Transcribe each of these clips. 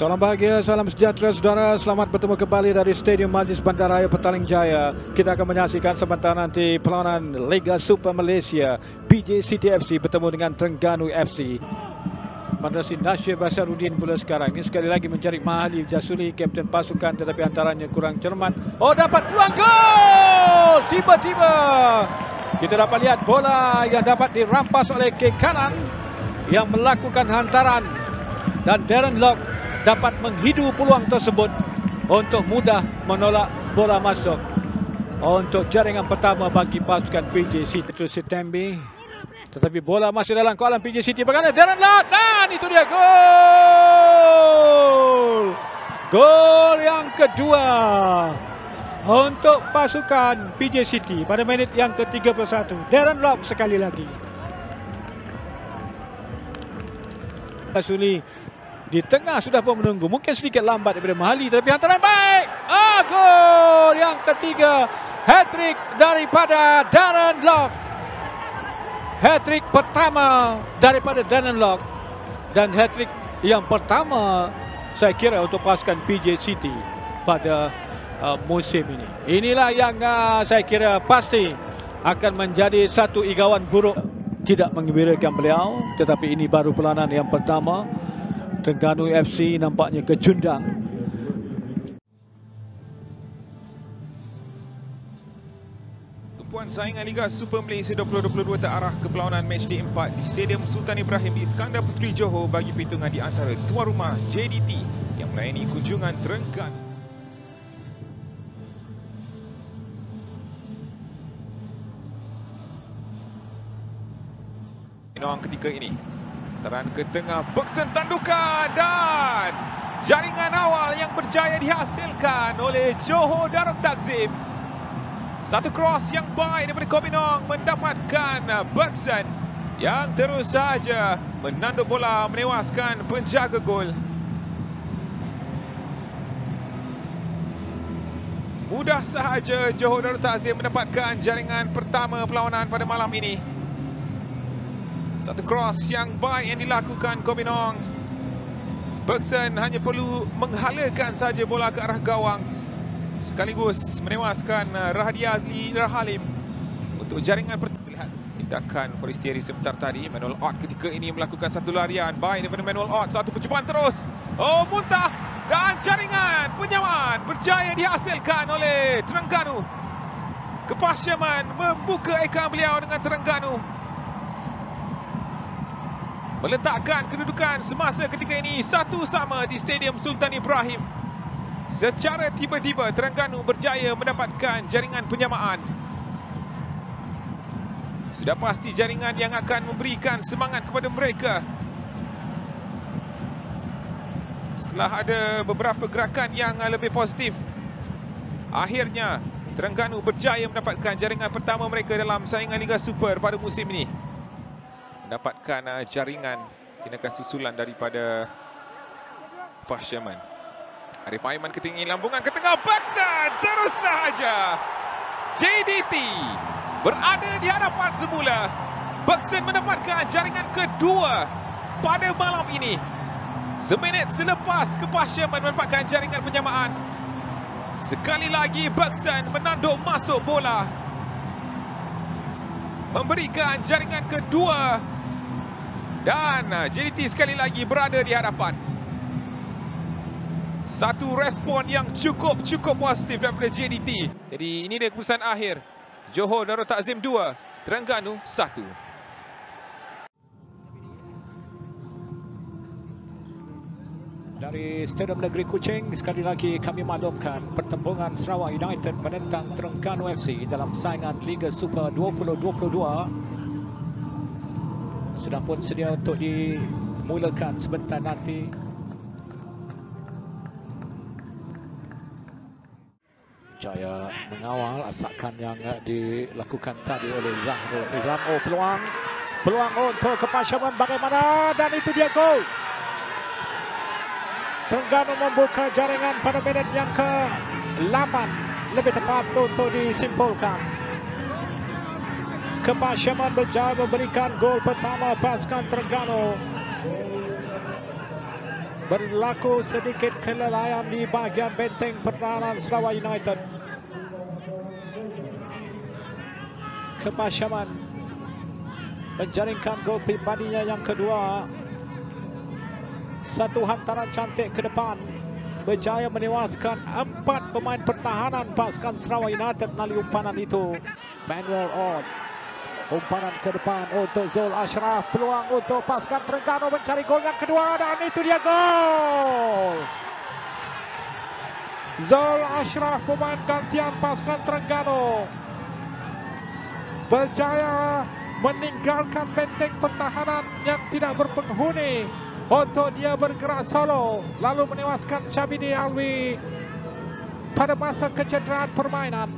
Salam bahagia, salam sejahtera saudara. Selamat bertemu kembali dari Stadium Majlis Bandaraya Petaling Jaya. Kita akan menyaksikan sebentar nanti perlawanan Liga Super Malaysia. PJ City FC bertemu dengan Terengganu FC. Madrasi Nasyir Basaruddin pula sekarang. Ini sekali lagi mencari Mahali Jasuli, kapten pasukan, tetapi antaranya kurang cermat. Oh, dapat peluang gol! Tiba-tiba kita dapat lihat bola yang dapat dirampas oleh ke kanan yang melakukan hantaran, dan Darren Lock dapat menghidu peluang tersebut untuk mudah menolak bola masuk untuk jaringan pertama bagi pasukan PJ City. Sitembi, tetapi bola masih dalam kolam PJ City. Bagaimana Darren Lock, dan itu dia gol! Gol yang kedua untuk pasukan PJ City pada minit yang ke-31. Darren Lock sekali lagi. Asuli di tengah sudah pun menunggu, mungkin sedikit lambat daripada Mahali, tetapi hantaran baik. Gol yang ketiga, hat-trick daripada Darren Lock. Hat-trick pertama daripada Darren Lock, dan hat-trick yang pertama saya kira untuk pasukan PJ City pada musim ini. Inilah yang saya kira pasti akan menjadi satu igawan buruk. Tidak menggembirakan beliau, tetapi ini baru peranan yang pertama. Terengganu FC nampaknya kecundang. Tumpuan saingan Liga Super Malaysia 2022 terarah ke perlawanan matchday 4 di Stadium Sultan Ibrahim di Iskandar Puteri Johor bagi perhitungan di antara tuan rumah JDT yang melayani kunjungan Terengganu. Peluang ketika ini, hantaran ke tengah, Bergson tandukan, dan jaringan awal yang berjaya dihasilkan oleh Johor Darul Takzim. Satu cross yang baik daripada Kombinong mendapatkan Bergson yang terus saja menanduk bola menewaskan penjaga gol. Mudah sahaja Johor Darul Takzim mendapatkan jaringan pertama perlawanan pada malam ini. Satu cross yang baik yang dilakukan Kombinong. Bergson hanya perlu menghalakan saja bola ke arah gawang, sekaligus menewaskan Rahadi Azli Rahalim untuk jaringan pertama. Tindakan Forestieri sebentar tadi, Manuel Ott ketika ini melakukan satu larian baik daripada Manuel Ott. Satu percubaan terus, muntah, dan jaringan penyamaan berjaya dihasilkan oleh Terengganu. Kepasyaman membuka ekor beliau dengan Terengganu, meletakkan kedudukan semasa ketika ini 1-1 di Stadium Sultan Ibrahim. Secara tiba-tiba Terengganu berjaya mendapatkan jaringan penyamaan. Sudah pasti jaringan yang akan memberikan semangat kepada mereka. Setelah ada beberapa gerakan yang lebih positif, akhirnya Terengganu berjaya mendapatkan jaringan pertama mereka dalam saingan Liga Super pada musim ini. Mendapatkan jaringan tindakan susulan daripada Pahsyaman. Arif Aiman ketinggi lambungan ke tengah, Bergson terus sahaja. JDT berada di hadapan semula. Bergson mendapatkan jaringan kedua pada malam ini. Seminit selepas Pahsyaman mendapatkan jaringan penyamaan, sekali lagi Bergson menanduk masuk bola, memberikan jaringan kedua, dan JDT sekali lagi berada di hadapan. Satu respon yang cukup positif daripada JDT. Jadi ini dia keputusan akhir. Johor Darul Takzim 2, Terengganu 1. Dari Stadium Negeri Kuching, sekali lagi kami maklumkan pertembungan Sarawak United menentang Terengganu FC dalam saingan Liga Super 2022 sudah pun sedia untuk dimulakan sebentar nanti. Jaya mengawal asakan yang dilakukan tadi oleh Zahrul Nizam. Peluang untuk Pahsyaman, bagaimana, dan itu dia gol. Terengganu membuka jaringan pada minit yang ke-8, lebih tepat untuk disimpulkan. Pahsyaman berjaya memberikan gol pertama pasukan Terengganu. Berlaku sedikit kelalaian di bahagian benteng pertahanan Sarawak United. Kepasyaman menjaringkan gol pribadinya yang kedua. Satu hantaran cantik ke depan, berjaya menewaskan 4 pemain pertahanan pasukan Sarawak United melalui umpanan itu. Manuel Ord, umpanan ke depan untuk Zul Ashraf. Peluang untuk pasukan Terengganu mencari gol yang kedua, dan itu dia gol. Zul Ashraf, pemain gantian pasukan Terengganu, berjaya meninggalkan benteng pertahanan yang tidak berpenghuni untuk dia bergerak solo, lalu menewaskan Syabini Alwi pada masa kecederaan permainan.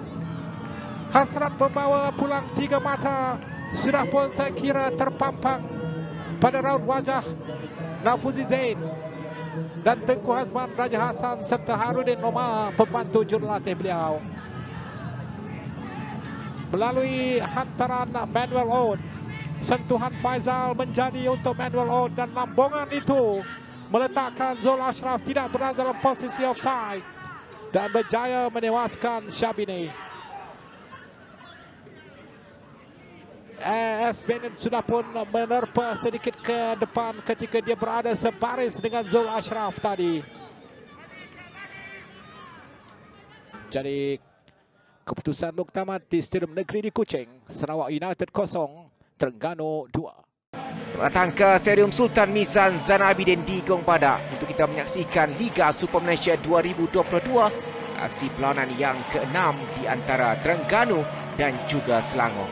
Hasrat membawa pulang 3 mata sudah pun saya kira terpampang pada raut wajah Nafuzi Zain dan Tengku Hazman Raja Hassan serta Harudin Omar, pembantu jurulatih beliau. Melalui hantaran Manuel Ord, sentuhan Faizal menjadi untuk Manuel Ord, dan lambungan itu meletakkan Zul Ashraf tidak berada dalam posisi offside dan berjaya menewaskan Syabini. AS Benin sudah pun menerpa sedikit ke depan ketika dia berada sebaris dengan Zul Ashraf tadi. Jadi keputusan muktamad di Stadium Negeri di Kuching, Sarawak United 0, Terengganu 2. Datang ke Stadium Sultan Mizan Zainal Abidin di Gong Pada untuk kita menyaksikan Liga Super Malaysia 2022. Aksi perlawanan yang ke-6 di antara Terengganu dan juga Selangor.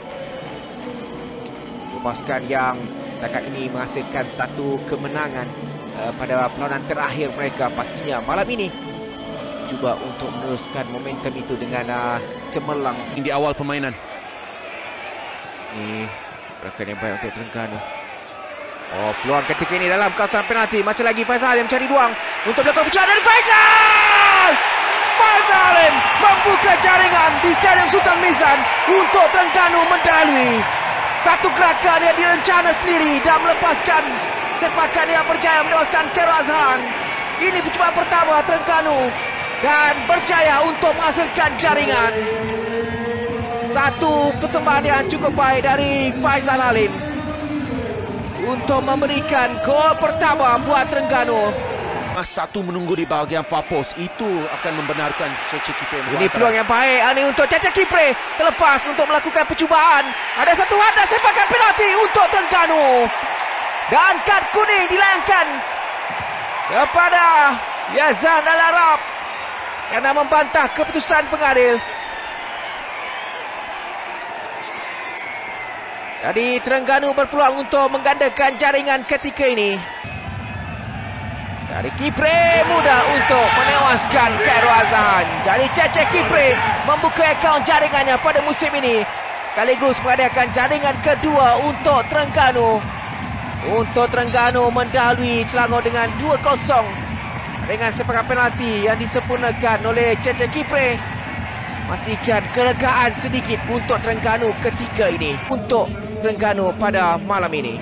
Pasukan yang setakat ini menghasilkan satu kemenangan pada perlawanan terakhir mereka. Pastinya malam ini cuba untuk meneruskan momentum itu dengan cemerlang di awal permainan. Ini rakan yang baik untuk Terengganu. Oh, peluang ketika ini dalam kawasan penalti. Masih lagi Faizal yang mencari ruang untuk melakukan pencerahan dari Faizal. Faizal membuka jaringan di Stadium Sultan Mizan untuk Terengganu mendalui. Satu gerakan yang direncana sendiri dan melepaskan sepakan yang berjaya menewaskan Khairul Azhan. Ini percubaan pertama Terengganu dan berjaya untuk menghasilkan jaringan. Satu persembahan yang cukup baik dari Faizal Halim untuk memberikan gol pertama buat Terengganu. Satu menunggu di bahagian far post, itu akan membenarkan Cece Kipre. Ini peluang yang baik ini untuk Cece Kipre, terlepas untuk melakukan percubaan. Ada satu hadas sepakan penalti untuk Terengganu. Dan kad kuning dilayangkan kepada Yazan Al-Arab kerana membantah keputusan pengadil. Jadi Terengganu berpeluang untuk menggandakan jaringan ketika ini. Dari Kipre mudah untuk menewaskan Khairul Azhan. Jadi Cece Kipre membuka akaun jaringannya pada musim ini, sekaligus mengadakan jaringan kedua untuk Terengganu. Untuk Terengganu mendahului Selangor dengan 2-0 dengan sepakan penalti yang disempurnakan oleh Cece Kipre. Pastikan kelegaan sedikit untuk Terengganu ketika ini, untuk Terengganu pada malam ini.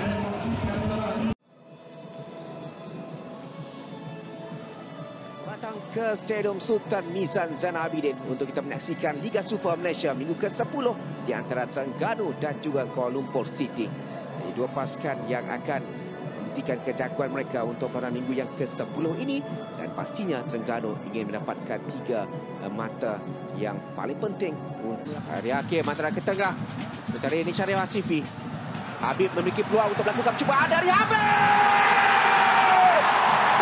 Datang ke Stadium Sultan Mizan Zainal Abidin untuk kita menyaksikan Liga Super Malaysia minggu ke-10 di antara Terengganu dan juga Kuala Lumpur City. Jadi dua pasukan yang akan membuktikan kejagoan mereka untuk pada minggu yang ke-10 ini, dan pastinya Terengganu ingin mendapatkan 3 mata yang paling penting untuk hari akhir. Mantara ke tengah mencari ini Syarif Hasifi. Habib memiliki peluang untuk melakukan percubaan dari Habib.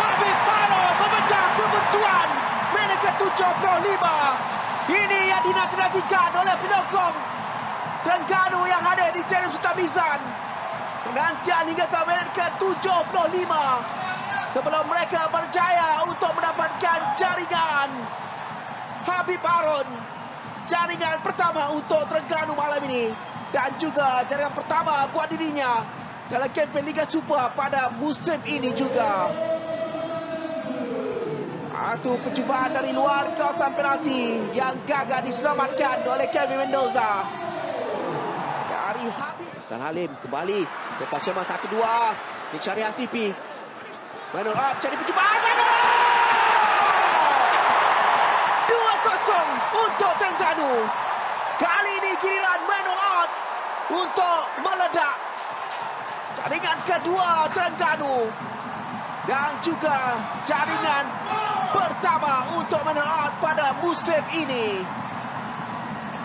Habib Paro memecah kebuntuan minit ke-75. Ini yang dinanti-nantikan oleh penyokong Terengganu yang hadir di Stadium Sultan Mizan. Penantian hingga ke minit ke-75 sebelum mereka berjaya untuk mendapatkan jaringan. Habib Harun, jaringan pertama untuk Terengganu malam ini, dan juga jaringan pertama buat dirinya dalam kempen Liga Super pada musim ini juga. Satu percubaan dari luar kawasan penalti yang gagal diselamatkan oleh Kevin Mendoza. Dari Habib Hasan Halim kembali ke Pasyaman 1-2. Syarif Hasifi Manuel Art cari percubaan. Manuel! 2-0 untuk Terengganu. Kali ini giliran Manuel Art untuk meledak. Jaringan kedua Terengganu. Dan juga jaringan pertama untuk Manuel Art pada musim ini.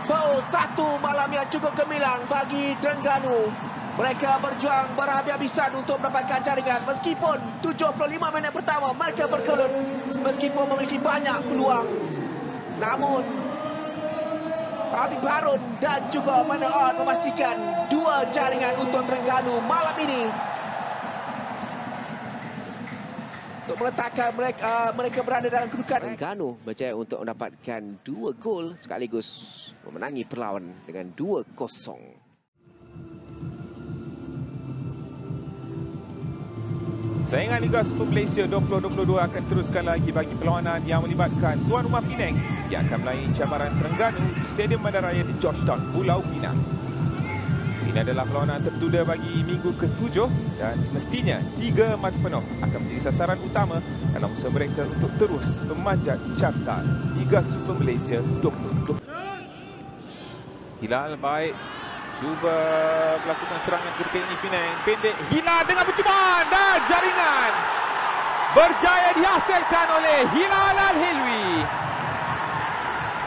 Oh, satu malam yang cukup gemilang bagi Terengganu. Mereka berjuang berhabis-habisan untuk mendapatkan jaringan. Meskipun 75 minit pertama mereka berkelut. Meskipun memiliki banyak peluang. Namun Habib Harun dan juga Manuel Art memastikan 2 jaringan untuk Terengganu malam ini. Untuk meletakkan mereka berada dalam kedudukan. Terengganu berjaya untuk mendapatkan 2 gol sekaligus memenangi perlawanan dengan 2-0. Saingan Liga Super Malaysia 2022 akan teruskan lagi bagi perlawanan yang melibatkan tuan rumah Penang yang akan melayani cabaran Terengganu di Stadium Bandaraya di Georgetown, Pulau Pinang. Ini adalah perlawanan tertunda bagi minggu ke-7 dan semestinya 3 mata penuh akan menjadi sasaran utama dalam usaha mereka untuk terus memanjat carta Liga Super Malaysia 2022. Hilal baik, cuba melakukan serangan ketika ini Penang. Pendek, Hilal dengan percubaan dan jaringan berjaya dihasilkan oleh Hilal Al-Hilwi.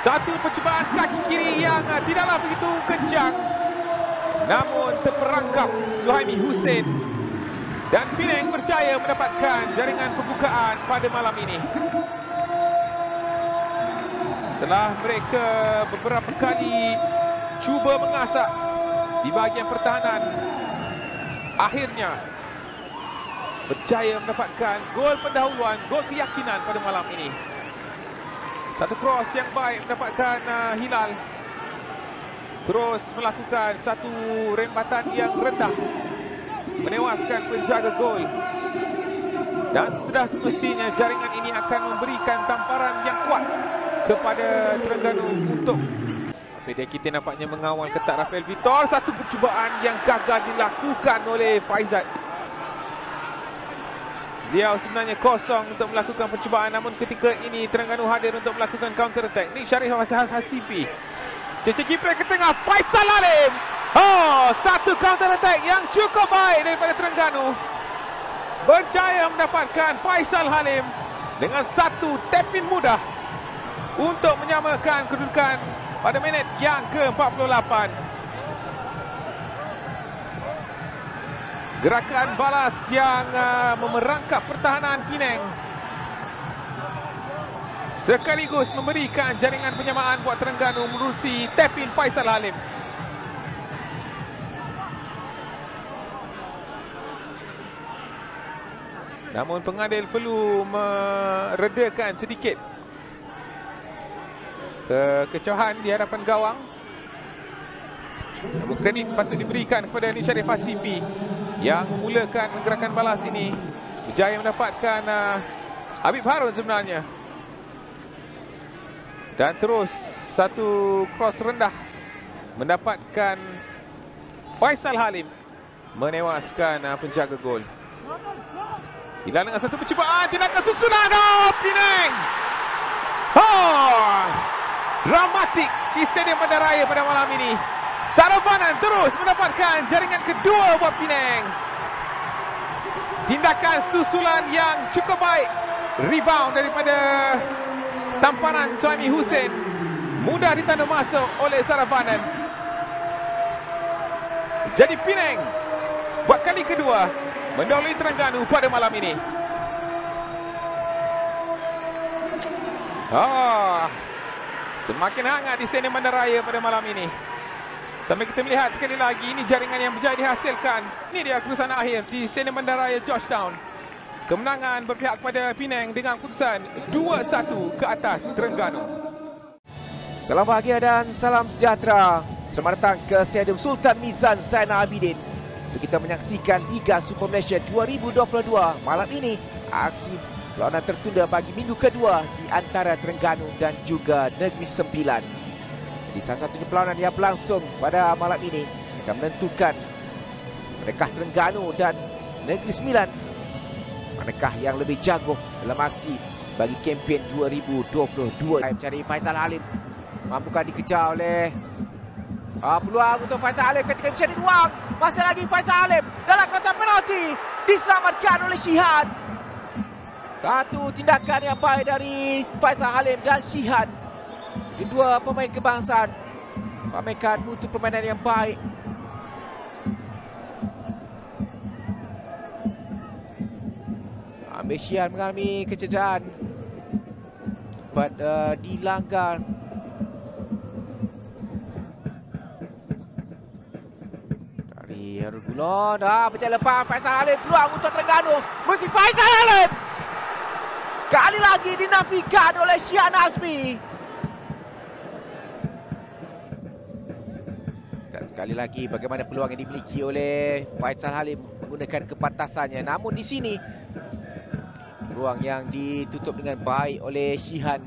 Satu percubaan kaki kiri yang tidaklah begitu kencang, namun terperangkap Suhaimi Hussein. Dan Penang berjaya mendapatkan jaringan pembukaan pada malam ini. Setelah mereka beberapa kali cuba mengasak di bahagian pertahanan, akhirnya berjaya mendapatkan gol pendahuluan, gol keyakinan pada malam ini. Satu cross yang baik mendapatkan Hilal. Terus melakukan satu rembatan yang rendah, menewaskan penjaga gol. Dan sudah semestinya jaringan ini akan memberikan tamparan yang kuat kepada Terengganu untuk PDKT nampaknya mengawal ketat Rafael Vitor. Satu percubaan yang gagal dilakukan oleh Faizat. Beliau sebenarnya kosong untuk melakukan percubaan, namun ketika ini Terengganu hadir untuk melakukan counter attack. Ni Syarif Hasifi. Cecek kiprah ke tengah, Faisal Halim. Oh, satu counter attack yang cukup baik daripada Terengganu. Berjaya mendapatkan Faisal Halim dengan satu tap-in mudah untuk menyamakan kedudukan pada minit yang ke-48. Gerakan balas yang memerangkap pertahanan Penang sekaligus memberikan jaringan penyamaan buat Terengganu menerusi tap-in Faisal Halim. Namun pengadil perlu meredakan sedikit kekecohan di hadapan gawang. Namun kredit patut diberikan kepada Ni Syarif Hasifi yang memulakan gerakan balas ini. Berjaya mendapatkan Habib Harun sebenarnya. Dan terus satu cross rendah mendapatkan Faisal Halim, menewaskan penjaga gol. Hilal dengan satu percubaan, tindakan susulan. Oh, Penang! Oh! Dramatik di Stadium Bandaraya pada malam ini. Saravanan terus mendapatkan jaringan kedua buat Penang. Tindakan susulan yang cukup baik. Rebound daripada tamparan Suhaimi Hussein. Mudah ditanda masuk oleh Saravanan. Jadi Penang buat kali kedua mendahului Terengganu pada malam ini. Semakin hangat di Stadium Bandaraya pada malam ini. Sampai kita melihat sekali lagi, ini jaringan yang berjaya dihasilkan. Ini dia keputusan akhir di Stadium Bandaraya Georgetown. Kemenangan berpihak kepada Penang dengan keputusan 2-1 ke atas Terengganu. Salam bahagia dan salam sejahtera. Selamat datang ke Stadium Sultan Mizan Zainal Abidin untuk kita menyaksikan Liga Super Malaysia 2022. Malam ini aksi perlawanan tertunda bagi minggu kedua di antara Terengganu dan juga Negeri Sembilan. Di salah satu perlawanan yang berlangsung pada malam ini akan menentukan adakah Terengganu dan Negeri Sembilan Manakah yang lebih jago dalam aksi bagi kempen 2022? Mencari Faizal Halim. Mampukah dikejar oleh peluang untuk Faizal Halim ketika mencari ruang. Masih lagi Faizal Halim dalam kawasan penalti. Diselamatkan oleh Shihan. Satu tindakan yang baik dari Faizal Halim dan Shihan. Kedua pemain kebangsaan pamerkan mutu permainan yang baik. Shihan mengalami kecederaan. Dilanggar. Dari Harul Gulon. Berjalan lepas Faizal Halim. Peluang untuk Terengganu. Mesti Faizal Halim. Sekali lagi dinafikan oleh Shihan Azmi. Dan sekali lagi bagaimana peluang yang dimiliki oleh Faizal Halim menggunakan kepantasannya. Namun di sini ruang yang ditutup dengan baik oleh Shihan.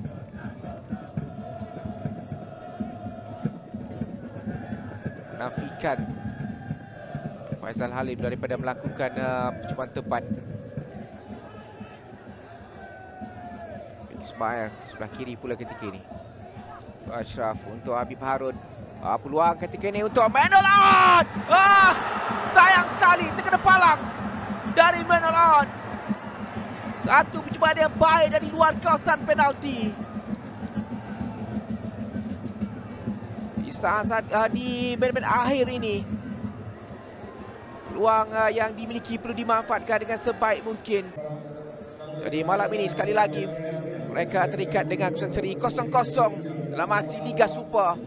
Menafikan Faizal Halim daripada melakukan percubaan tepat. Ismail sebelah kiri pula ketika ini. Ashraf untuk Habib Harun. Peluang ketika ini untuk Manuel On. Sayang sekali terkena palang dari Manuel On. Satu percubaan yang baik dari luar kawasan penalti. Di saat di minit-minit akhir ini, peluang yang dimiliki perlu dimanfaatkan dengan sebaik mungkin. Jadi malam ini sekali lagi mereka terikat dengan keputusan seri 0-0 dalam aksi Liga Super.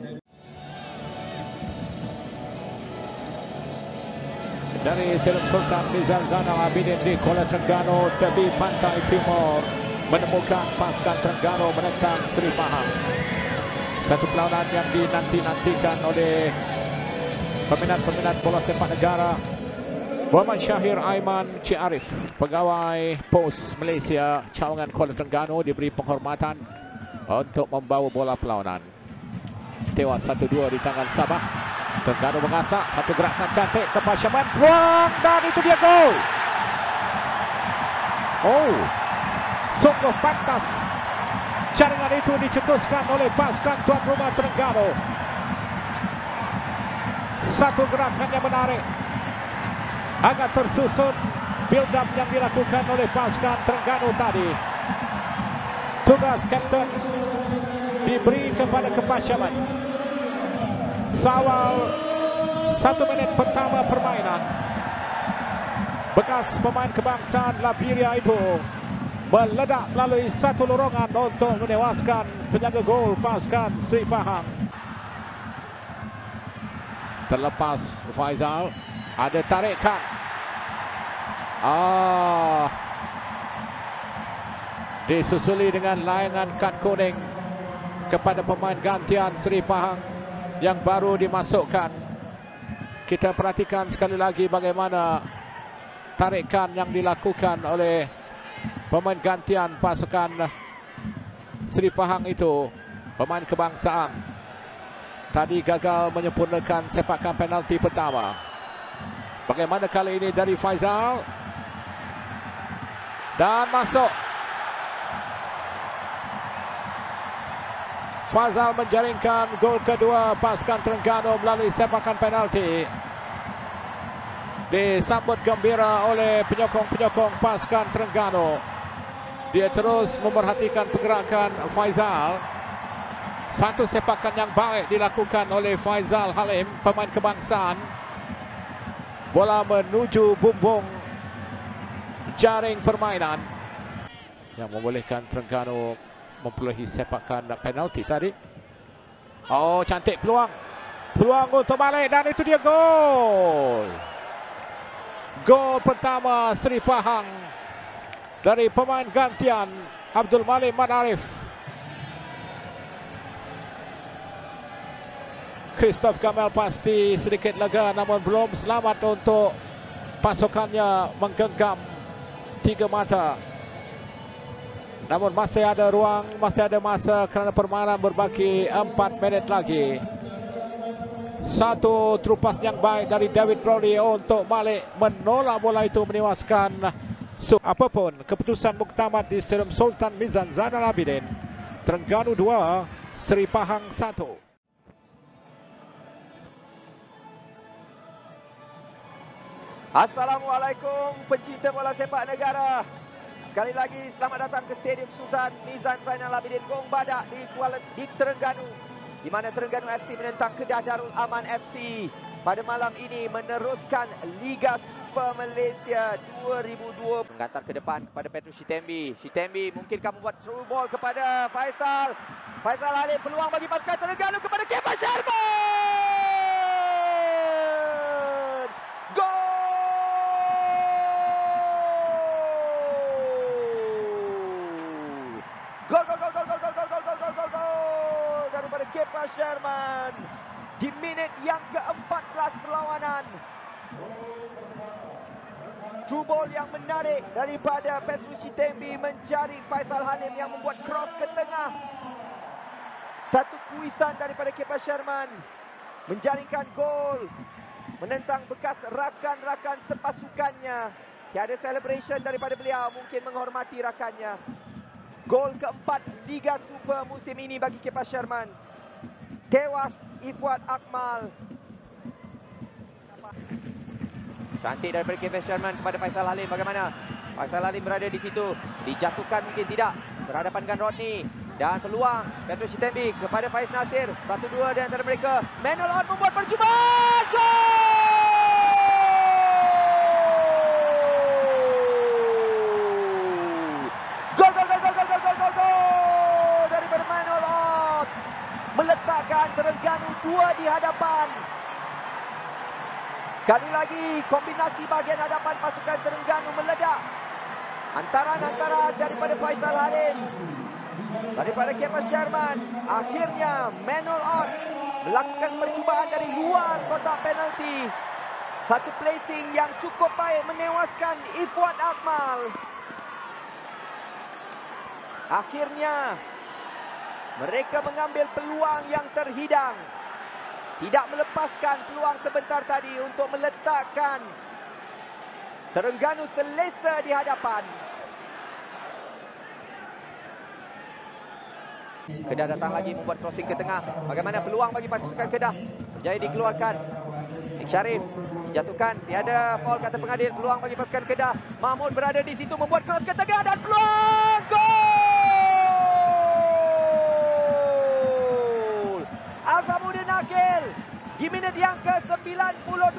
Dari Stadium Sultan Nizam Zainal Abidin di Kuala Terengganu, tepi pantai timur, menemukan pasukan Terengganu menentang Seri Pahang. Satu perlawanan yang dinanti-nantikan oleh peminat-peminat bola sepak negara. Muhammad Syahir Aiman Cik Arif, pegawai POS Malaysia Cawangan Kuala Terengganu, diberi penghormatan untuk membawa bola perlawanan. Tewas 1-2 di tangan Sabah. Terengganu mengasak, satu gerakan cantik ke Pasyaman, peluang, dan itu dia gol. Sungguh pantas jaringan itu dicetuskan oleh pasukan tuan rumah Terengganu. Satu gerakan yang menarik, agak tersusun build up yang dilakukan oleh pasukan Terengganu tadi. Tugas kapten diberi kepada Kepasyaman. Sawal 1 menit pertama permainan, bekas pemain kebangsaan Liberia itu meledak melalui satu lorongan untuk menewaskan penjaga gol pasukan Seri Pahang. Terlepas Faizal, ada tarikan. Disusuli dengan layangan kad kuning kepada pemain gantian Seri Pahang yang baru dimasukkan. Kita perhatikan sekali lagi bagaimana tarikan yang dilakukan oleh pemain gantian pasukan Seri Pahang itu, pemain kebangsaan. Tadi gagal menyempurnakan sepakan penalti pertama. Bagaimana kali ini dari Faizal, dan masuk. Faizal menjaringkan gol kedua pasukan Terengganu melalui sepakan penalti. Disambut gembira oleh penyokong-penyokong pasukan Terengganu. Dia terus memerhatikan pergerakan Faizal. Satu sepakan yang baik dilakukan oleh Faizal Halim, pemain kebangsaan. Bola menuju bumbung jaring permainan yang membolehkan Terengganu memperolehi sepakan penalti tadi. Cantik peluang. Peluang untuk balik, dan itu dia gol. Gol pertama Seri Pahang dari pemain gantian Abdul Malik Mat Arif. Christoph Gamal pasti sedikit lega, namun belum selamat untuk pasukannya menggenggam 3 mata. Namun masih ada ruang, masih ada masa kerana permainan berbaki 4 minit lagi. Satu terupas yang baik dari David Rowley untuk balik menolak bola itu, menewaskan So, apapun keputusan muktamad di Stadium Sultan Mizan Zainal Abidin, Terengganu 2, Seri Pahang 1. Assalamualaikum pencinta bola sepak negara. Sekali lagi selamat datang ke Stadium Sultan Mizan Zainal Abidin Gong Badak di Terengganu, di mana Terengganu FC menentang Kedah Darul Aman FC pada malam ini meneruskan Liga Super Malaysia 2020. Menghantar ke depan kepada Petrus Sitembi. Sitembi mungkinkah membuat through ball kepada Faisal. Faisal Halim, peluang bagi pasukan Terengganu kepada Kemal Sherman. Gol! Gol daripada Kemal Sherman di minit yang ke-14 perlawanan. True ball yang menarik daripada Petrus Sitembi mencari Faisal Halim yang membuat cross ke tengah. Satu kuisan daripada Kemal Sherman menjaringkan gol menentang bekas rakan-rakan sepasukannya. Tiada celebration daripada beliau, mungkin menghormati rakannya. Gol keempat Liga Super musim ini bagi Kemal Sherman. Tewas Ifwat Akmal. Cantik daripada Kemal Sherman kepada Faisal Halim. Bagaimana? Faisal Halim berada di situ. Dijatuhkan mungkin tidak. Berhadapan dengan Rodney. Dan peluang Petrus Sitembi kepada Faiz Nasir. 1-2 di antara mereka. Manuel Ott membuat percubaan. Gol! Gol daripada Manuel Ott meletakkan Terengganu 2 di hadapan. Sekali lagi kombinasi bahagian hadapan pasukan Terengganu meledak. Antaran daripada Faisal Halim, daripada Kemal Sherman. Akhirnya Manuel Ott melakukan percubaan dari luar kotak penalti. Satu placing yang cukup baik menewaskan Ifwat Akmal. Akhirnya mereka mengambil peluang yang terhidang. Tidak melepaskan peluang sebentar tadi untuk meletakkan Terengganu selesa di hadapan. Kedah datang lagi membuat crossing ke tengah. Bagaimana peluang bagi pasukan Kedah? Berjaya dikeluarkan. Nik Sharif dijatuhkan. Tiada foul kata pengadil. Peluang bagi pasukan Kedah. Mahmud berada di situ membuat cross ke tengah dan peluang gol! Azamuddin Akil di minit yang ke-92.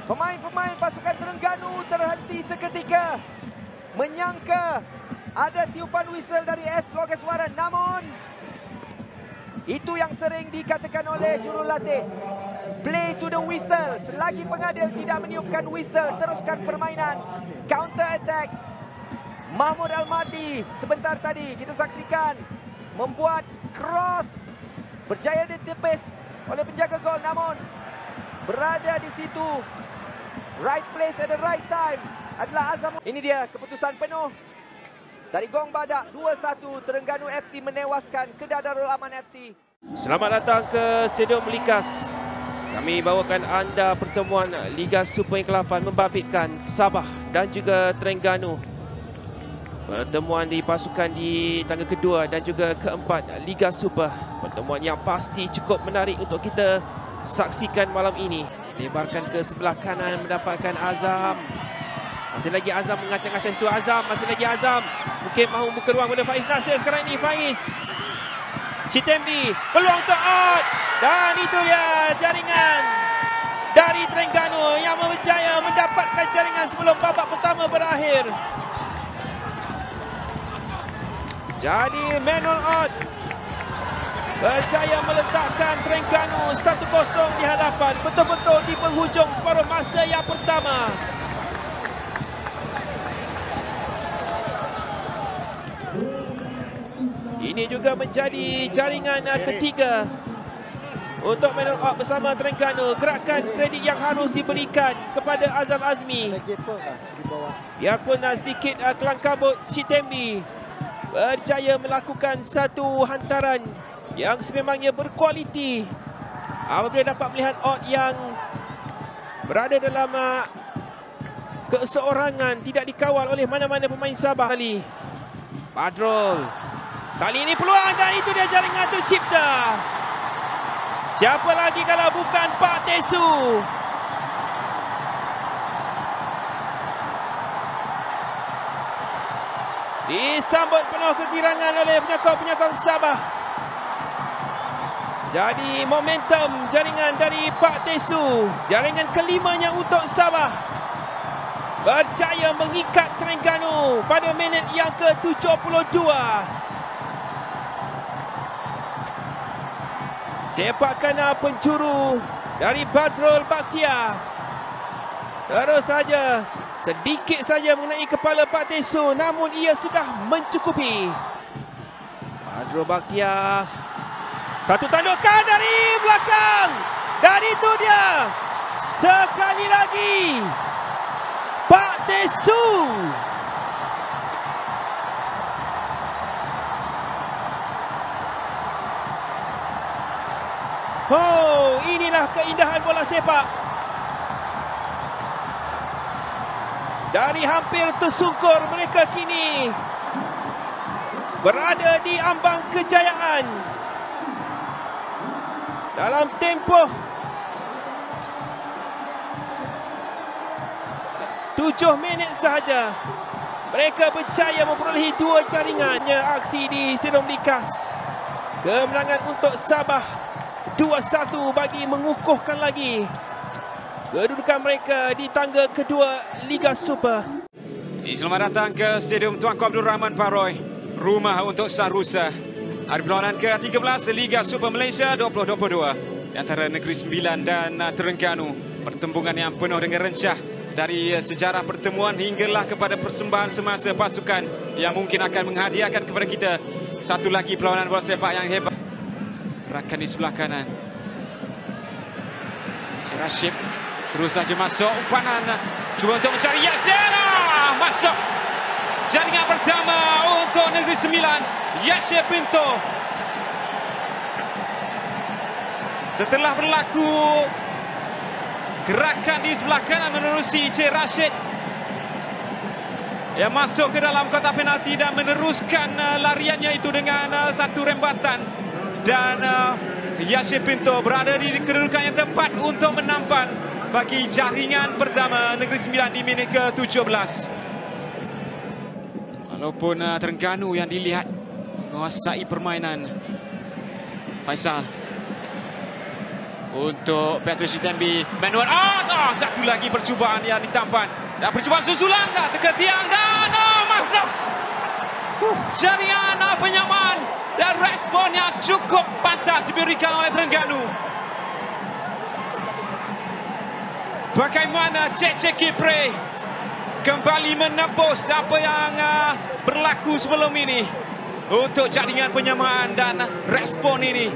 Pemain-pemain pasukan Terengganu terhenti seketika, menyangka ada tiupan whistle dari S. Logeswaran. Namun itu yang sering dikatakan oleh jurulatih, play to the whistle. Selagi pengadil tidak meniupkan whistle, teruskan permainan. Counter attack Mahmud Almadi sebentar tadi kita saksikan membuat cross, berjaya ditepis oleh penjaga gol, namun berada di situ right place at the right time adalah Azam. Ini dia keputusan penuh dari Gong Badak. 2-1 Terengganu FC menewaskan Kedah Darul Aman FC. Selamat datang ke Stadium Likas. Kami bawakan anda pertemuan Liga Super yang ke-8 membabitkan Sabah dan juga Terengganu. Pertemuan di pasukan di tangga kedua dan juga keempat Liga Super. Pertemuan yang pasti cukup menarik untuk kita saksikan malam ini. Lebarkan ke sebelah kanan mendapatkan Azam. Masih lagi Azam mengacak-acak situ. Azam, masih lagi Azam. Mungkin mahu buka ruang pada Faiz Nasir sekarang ini. Faiz. Sitembi, peluang untuk Ott. Dan itu dia jaringan dari Terengganu yang berjaya mendapatkan jaringan sebelum babak pertama berakhir. Jadi Manuel Ott berjaya meletakkan Terengganu 1-0 di hadapan. Betul-betul di penghujung separuh masa yang pertama. Ini juga menjadi jaringan ketiga untuk Manuel Ott bersama Terengganu. Gerakan kredit yang harus diberikan kepada Azam Azmi. Biarpun sedikit kelang kabut, Sitembi berjaya melakukan satu hantaran yang sememangnya berkualiti. Apabila dapat melihat Ott yang berada dalam keseorangan, tidak dikawal oleh mana-mana pemain Sabah kali. Badrul. Kali ini peluang dan itu dia jaringan tercipta. Siapa lagi kalau bukan Pak Tesu? Disambut penuh kegirangan oleh penyokong-penyokong Sabah. Jadi momentum jaringan dari Pak Tesu, jaringan kelimanya untuk Sabah, berjaya mengikat Terengganu pada minit yang ke-72. Sepakan penjuru dari Badrul Bakhtiar. Terus saja, sedikit saja mengenai kepala Pak Tesu, namun ia sudah mencukupi. Badrul Bakhtiar. Satu tandukan dari belakang. Dan itu dia. Sekali lagi. Pak Tesu. Oh, inilah keindahan bola sepak. Dari hampir tersungkur, mereka kini berada di ambang kejayaan. Dalam tempoh 7 minit sahaja, mereka berjaya memperolehi 2 jaringannya aksi di Stadium Likas. Kemenangan untuk Sabah 2-1 bagi mengukuhkan lagi kedudukan mereka di tangga kedua Liga Super. Selamat datang ke Stadium Tuanku Abdul Rahman Paroy, rumah untuk Sarusa. Hari perlawanan ke-13 Liga Super Malaysia 2022 di antara Negeri Sembilan dan Terengganu. Pertembungan yang penuh dengan rencah, dari sejarah pertemuan hinggalah kepada persembahan semasa pasukan yang mungkin akan menghadiahkan kepada kita satu lagi perlawanan bola sepak yang hebat. Gerakan di sebelah kanan. Rashid terus saja masuk umpanan, cuba untuk mencari Yasir. Masuk jaringan pertama untuk Negeri Sembilan, Yasir Pinto. Setelah berlaku gerakan di sebelah kanan menerusi Cik Rashid yang masuk ke dalam kotak penalti dan meneruskan lariannya itu dengan satu rembatan. Dan Yasir Pinto berada di kedudukan yang tepat untuk menampan bagi jaringan pertama Negeri Sembilan di minit ke-17. Walaupun Terengganu yang dilihat menguasai permainan. Faisal untuk Patrick Sitembi, manual out. Satu lagi percubaan yang ditampan dan percubaan susulan ke tiang dan masuk. Jaringan penyamaan dan respon yang cukup pantas diberikan oleh Terengganu. Bagaimana Cece Kipre kembali menembus apa yang berlaku sebelum ini untuk jaringan penyamaan dan respon ini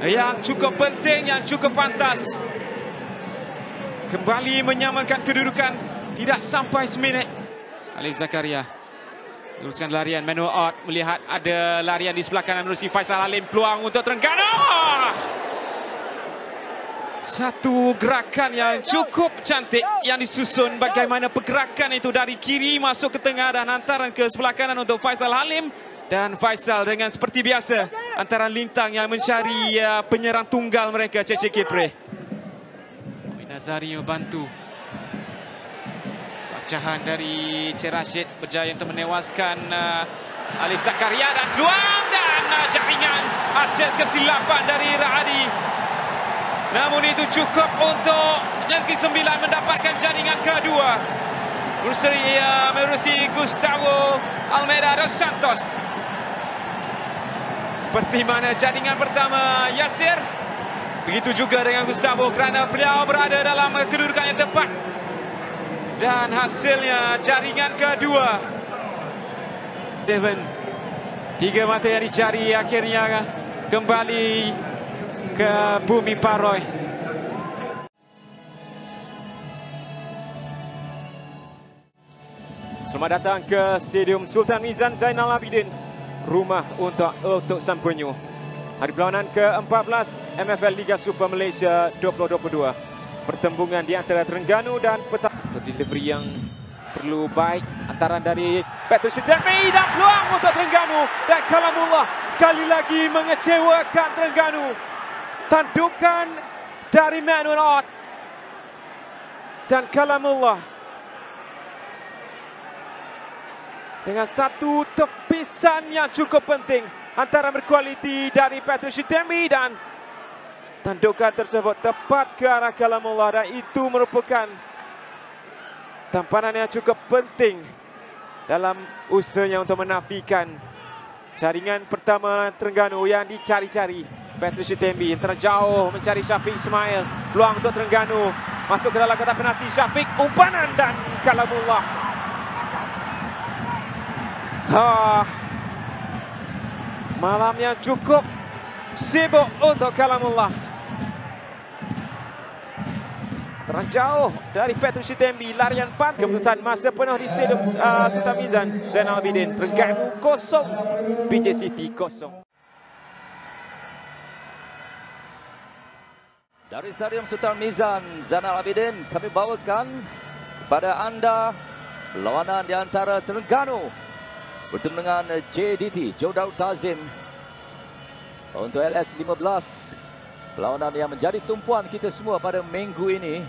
yang cukup penting, yang cukup pantas. Kembali menyamakan kedudukan tidak sampai seminit. Alif Zakaria teruskan larian, manual out, melihat ada larian di sebelah kanan menerusi Faisal Halim, peluang untuk Terengganu. Satu gerakan yang cukup cantik yang disusun, bagaimana pergerakan itu dari kiri masuk ke tengah dan hantaran ke sebelah kanan untuk Faisal Halim. Dan Faisal dengan seperti biasa antara lintang yang mencari penyerang tunggal mereka, Cece Kipre. Nazari membantu. Pecahan dari Cik Rashid berjaya untuk menewaskan Alif Zakaria dan peluang dan jaringan, hasil kesilapan dari Rahadi. Namun itu cukup untuk Negeri Sembilan mendapatkan jaringan kedua. Menerusi Gustavo Almeida dos Santos. Seperti mana jaringan pertama Yasir, begitu juga dengan Gustavo kerana beliau berada dalam kedudukan yang tepat. Dan hasilnya jaringan kedua. Devon, 3 mata yang dicari akhirnya kembali ke bumi Paroy. Selamat datang ke Stadium Sultan Mizan Zainal Abidin, rumah untuk Sang Penyu. Hari perlawanan ke-14 MFL Liga Super Malaysia 2022. pertembungan di antara Terengganu dan delivery yang perlu baik antara dari Petrus Sitemi dan peluang untuk Terengganu dan Kalamullah sekali lagi mengecewakan Terengganu. Tandukan dari Manuel Ott dan Kalamullah dengan satu tepisan yang cukup penting antara berkualiti dari Petrus Sitemi dan tandukan tersebut tepat ke arah Kalamullah dan itu merupakan tampanan yang cukup penting dalam usahanya untuk menafikan jaringan pertama Terengganu yang dicari-cari. Petrus Sitemi terjauh mencari Syafiq Ismail. Peluang untuk Terengganu masuk ke dalam kotak penalti. Syafiq umpanan dan Kalamullah. Malam yang cukup sibuk untuk Kalamullah. Terjauh dari Petrus Sitemi, larian pan. Keputusan masa penuh di Stadium Sultan Mizan Zainal Abidin. Terengganu 0, PJ City 0. Dari Stadium Sultan Mizan Zainal Abidin kami bawakan kepada anda lawanan di antara Terengganu bertemu dengan JDT Joe Daud Tazim untuk LS15. Perlawanan yang menjadi tumpuan kita semua pada minggu ini.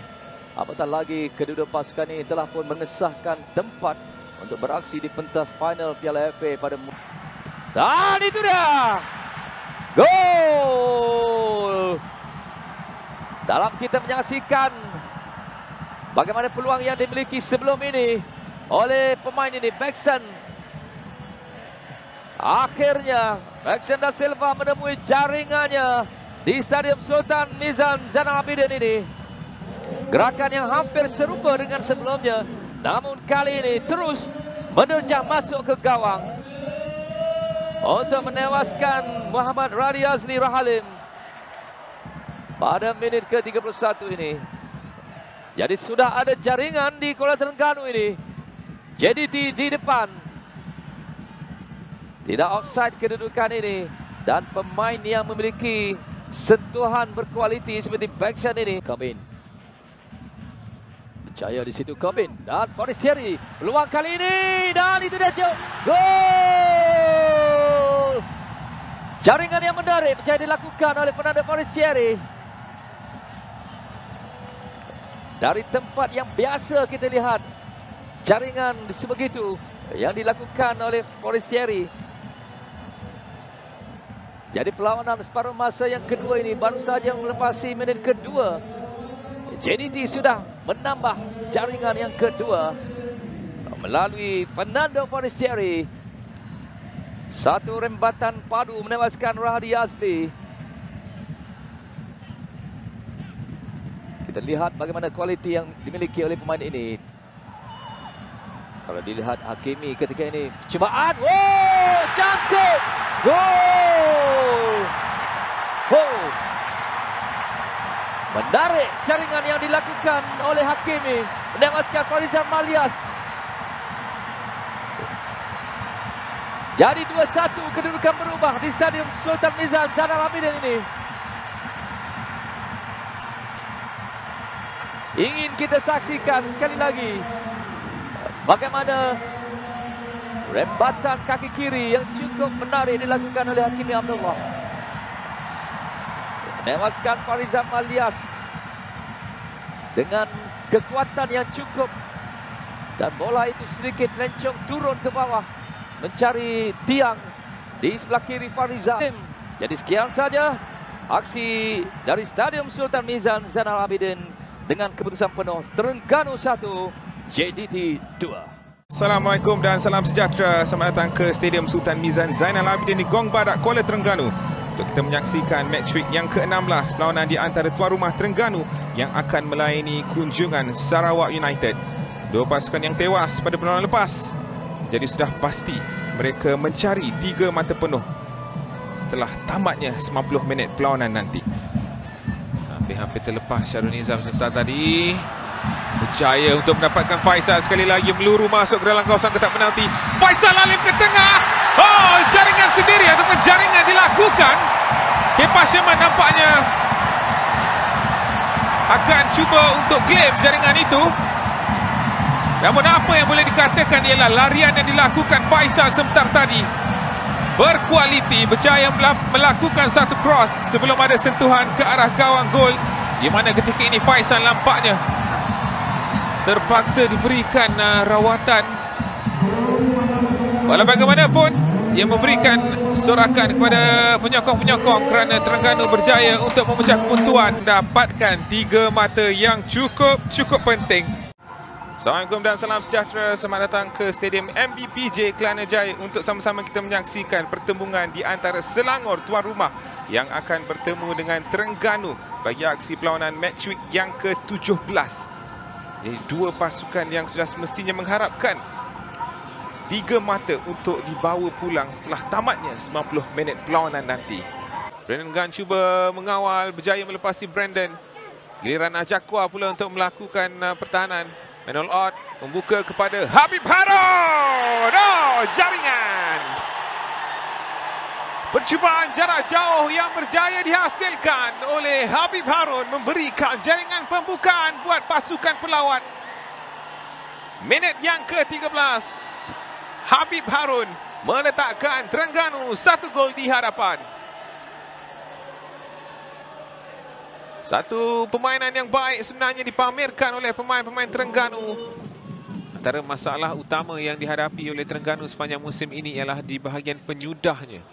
Apatah lagi kedua pasukan ini telah pun mengesahkan tempat untuk beraksi di pentas final Piala FA pada dan itu dia gol. Dalam kita menyaksikan bagaimana peluang yang dimiliki sebelum ini oleh pemain ini Maxson. Akhirnya Maxson da Silva menemui jaringannya di Stadium Sultan Mizan Zainal Abidin ini. Gerakan yang hampir serupa dengan sebelumnya, namun kali ini terus menerjang masuk ke gawang untuk menewaskan Muhammad Radiazli Rahalim pada minit ke-31 ini. Jadi sudah ada jaringan di Kuala Terengganu ini. JDT di depan. Tidak offside kedudukan ini dan pemain yang memiliki sentuhan berkualiti seperti Maxson ini. Corbin. Percaya di situ Corbin dan Forestieri. Peluang kali ini dan itu dia gol. Jaringan yang menarik percaya dilakukan oleh Fernando Forestieri. Dari tempat yang biasa kita lihat jaringan sebegitu yang dilakukan oleh Forestieri. Jadi perlawanan separuh masa yang kedua ini baru saja melepasi minit kedua. JDT sudah menambah jaringan yang kedua melalui Fernando Forestieri. Satu rembatan padu menewaskan Radiazli. Kita lihat bagaimana kualiti yang dimiliki oleh pemain ini. Kalau dilihat Hakimi ketika ini cubaan, wow, cantik, gol, menarik jaringan yang dilakukan oleh Hakimi menewaskan Farizal Malias. Jadi 2-1 kedudukan berubah di Stadium Sultan Mizan Zainal Abidin ini. Ingin kita saksikan sekali lagi bagaimana rembatan kaki kiri yang cukup menarik dilakukan oleh Hakimi Abdullah. Menewaskan Farizal Malias dengan kekuatan yang cukup. Dan bola itu sedikit lencong turun ke bawah mencari tiang di sebelah kiri Farizal. Jadi sekian saja aksi dari Stadium Sultan Mizan Zainal Abidin dengan keputusan penuh Terengganu 1, JDT 2. Assalamualaikum dan salam sejahtera. Selamat datang ke Stadium Sultan Mizan Zainal Abidin di Gong Badak, Kuala Terengganu untuk kita menyaksikan match week yang ke-16 perlawanan di antara tuan rumah Terengganu yang akan melayani kunjungan Sarawak United. Dua pasukan yang tewas pada perlawanan lepas. Jadi sudah pasti mereka mencari 3 mata penuh setelah tamatnya 90 minit perlawanan nanti. Hampir terlepas Syarul Nizam sebentar tadi. Berjaya untuk mendapatkan Faisal sekali lagi meluru masuk ke dalam kawasan kotak penalti. Faisal Alim ke tengah. Oh, jaringan sendiri ataupun jaringan dilakukan. Kepa Sherman nampaknya akan cuba untuk claim jaringan itu. Namun apa yang boleh dikatakan ialah larian yang dilakukan Faisal sebentar tadi berkualiti, berjaya melakukan satu cross sebelum ada sentuhan ke arah gawang gol, di mana ketika ini Faisal nampaknya terpaksa diberikan rawatan. Walau bagaimanapun, ia memberikan sorakan kepada penyokong-penyokong kerana Terengganu berjaya untuk memecah kebuntuan, dapatkan 3 mata yang cukup penting. Assalamualaikum dan salam sejahtera. Selamat datang ke Stadium MBPJ Kelana Jaya untuk sama-sama kita menyaksikan pertembungan di antara Selangor tuan rumah yang akan bertemu dengan Terengganu bagi aksi perlawanan match week yang ke-17. Jadi dua pasukan yang sudah semestinya mengharapkan 3 mata untuk dibawa pulang setelah tamatnya 90 minit perlawanan nanti. Brandon Gunn cuba mengawal, berjaya melepasi Brandon. Giliran Ajakwa pula untuk melakukan pertahanan. Manuel Ott membuka kepada Habib Harun. Oh, jaringan. Percubaan jarak jauh yang berjaya dihasilkan oleh Habib Harun memberikan jaringan pembukaan buat pasukan pelawat. Minit yang ke-13. Habib Harun meletakkan Terengganu 1 gol di hadapan. Satu permainan yang baik sebenarnya dipamerkan oleh pemain-pemain Terengganu. Antara masalah utama yang dihadapi oleh Terengganu sepanjang musim ini ialah di bahagian penyudahnya.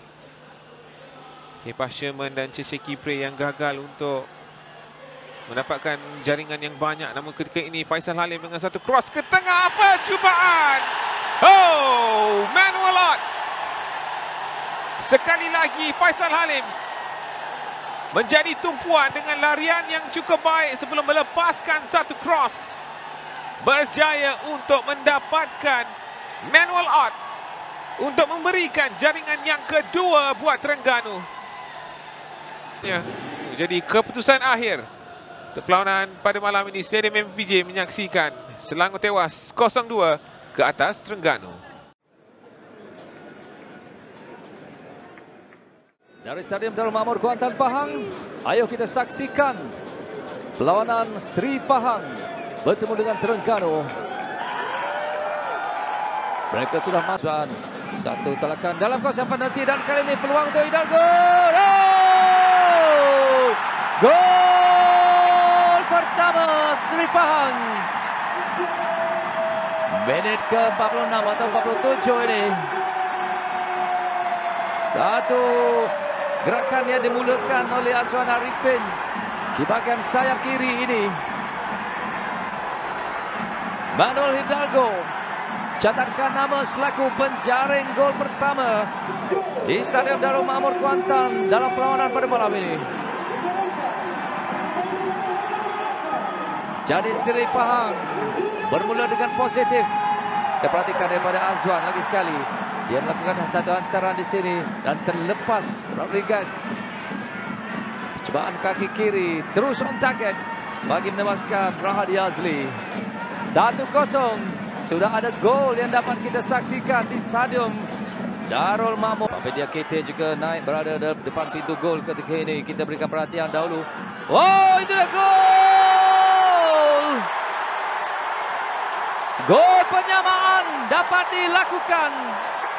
Kepa Sherman dan Cece Kipre yang gagal untuk mendapatkan jaringan yang banyak. Namun ketika ini Faisal Halim dengan satu cross ke tengah, percubaan. Oh, Manuel Ott. Sekali lagi Faisal Halim menjadi tumpuan dengan larian yang cukup baik sebelum melepaskan satu cross. Berjaya untuk mendapatkan Manuel Ott untuk memberikan jaringan yang kedua buat Terengganu. Ya, jadi keputusan akhir untuk perlawanan pada malam ini. Stadium MBPJ menyaksikan Selangor tewas 0-2 ke atas Terengganu. Dari Stadium Darul Makmur Kuantan Pahang, ayo kita saksikan perlawanan Sri Pahang bertemu dengan Terengganu. Mereka sudah masuk satu talakan dalam kawasan penalti dan kali ini peluang untuk Hidalgo. Oh! Gol pertama Sri Pahang. Menit ke-46 atau 47 ini. Satu gerakan yang dimulakan oleh Azwan Arifin di bahagian sayap kiri ini. Manuel Hidalgo catatkan nama selaku penjaring gol pertama di Stadium Darul Makmur Kuantan dalam perlawanan pada malam ini. Jadi Sri Pahang bermula dengan positif. Kita perhatikan daripada Azwan lagi sekali. Dia melakukan satu hantaran di sini dan terlepas Rodriguez. Percubaan kaki kiri terus on target bagi menewaskan Rahadi Azli. 1-0. Sudah ada gol yang dapat kita saksikan di Stadium Darul Makmur. Dia KT juga naik berada di depan pintu gol ketika ini. Kita berikan perhatian dahulu. Oh, itu dah gol! Gol penyamaan dapat dilakukan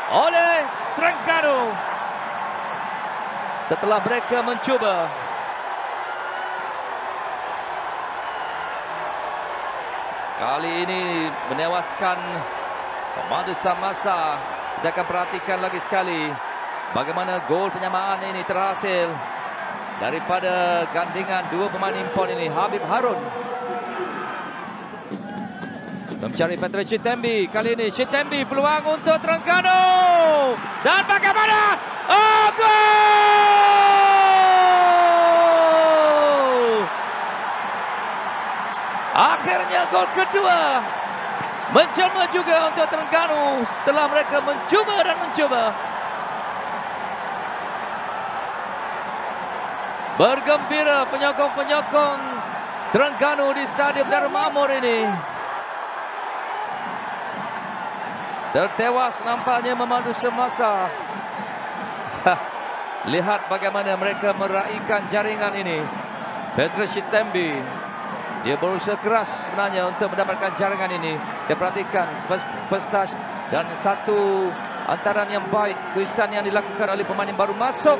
oleh Terengganu setelah mereka mencuba. Kali ini menewaskan pemandu Samasa. Kita akan perhatikan lagi sekali bagaimana gol penyamaan ini terhasil daripada gandingan dua pemain import ini. Habib Harun mencari Patrick Chitembi. Kali ini Chitembi peluang untuk Terengganu. Dan bagaimana? Oh, gol! Akhirnya gol kedua menjelma juga untuk Terengganu setelah mereka mencuba dan mencuba. Bergembira penyokong-penyokong Terengganu di Stadium Darul Makmur ini. Tertewas nampaknya memandu semasa. Lihat bagaimana mereka meraihkan jaringan ini. Patrick Chitembi Dia berusaha keras sebenarnya untuk mendapatkan jaringan ini. Dia perhatikan first touch dan satu antaran yang baik. Kuisan yang dilakukan oleh pemain yang baru masuk.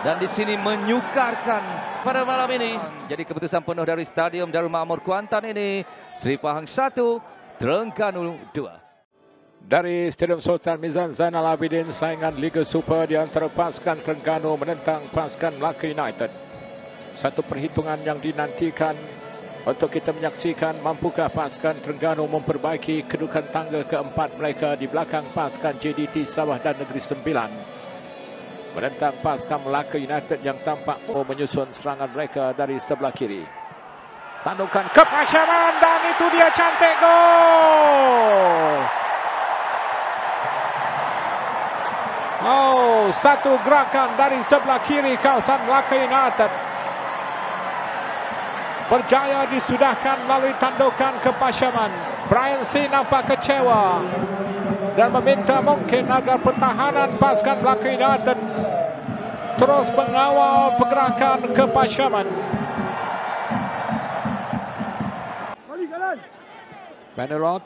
Dan di sini menyukarkan pada malam ini. Jadi keputusan penuh dari Stadium Darul Ma'mur Kuantan ini. Seri Pahang 1, Terengganu 2. Dari Stadium Sultan Mizan Zainal Abidin, saingan Liga Super di antara pasukan Terengganu menentang pasukan Melaka United. Satu perhitungan yang dinantikan untuk kita menyaksikan mampukah pasukan Terengganu memperbaiki kedudukan tangga keempat mereka di belakang pasukan JDT Sabah dan Negeri Sembilan. Menentang pasukan Melaka United yang tampak menyusun serangan mereka dari sebelah kiri. Tandukan ke Pasyaman dan itu dia cantik gol. Oh, satu gerakan dari sebelah kiri kawasan Melaka United. Berjaya disudahkan melalui tandukan ke Pasyaman. Brian C nampak kecewa dan meminta mungkin agar pertahanan pasukan Melaka United terus mengawal pergerakan ke Pasyaman. Manerot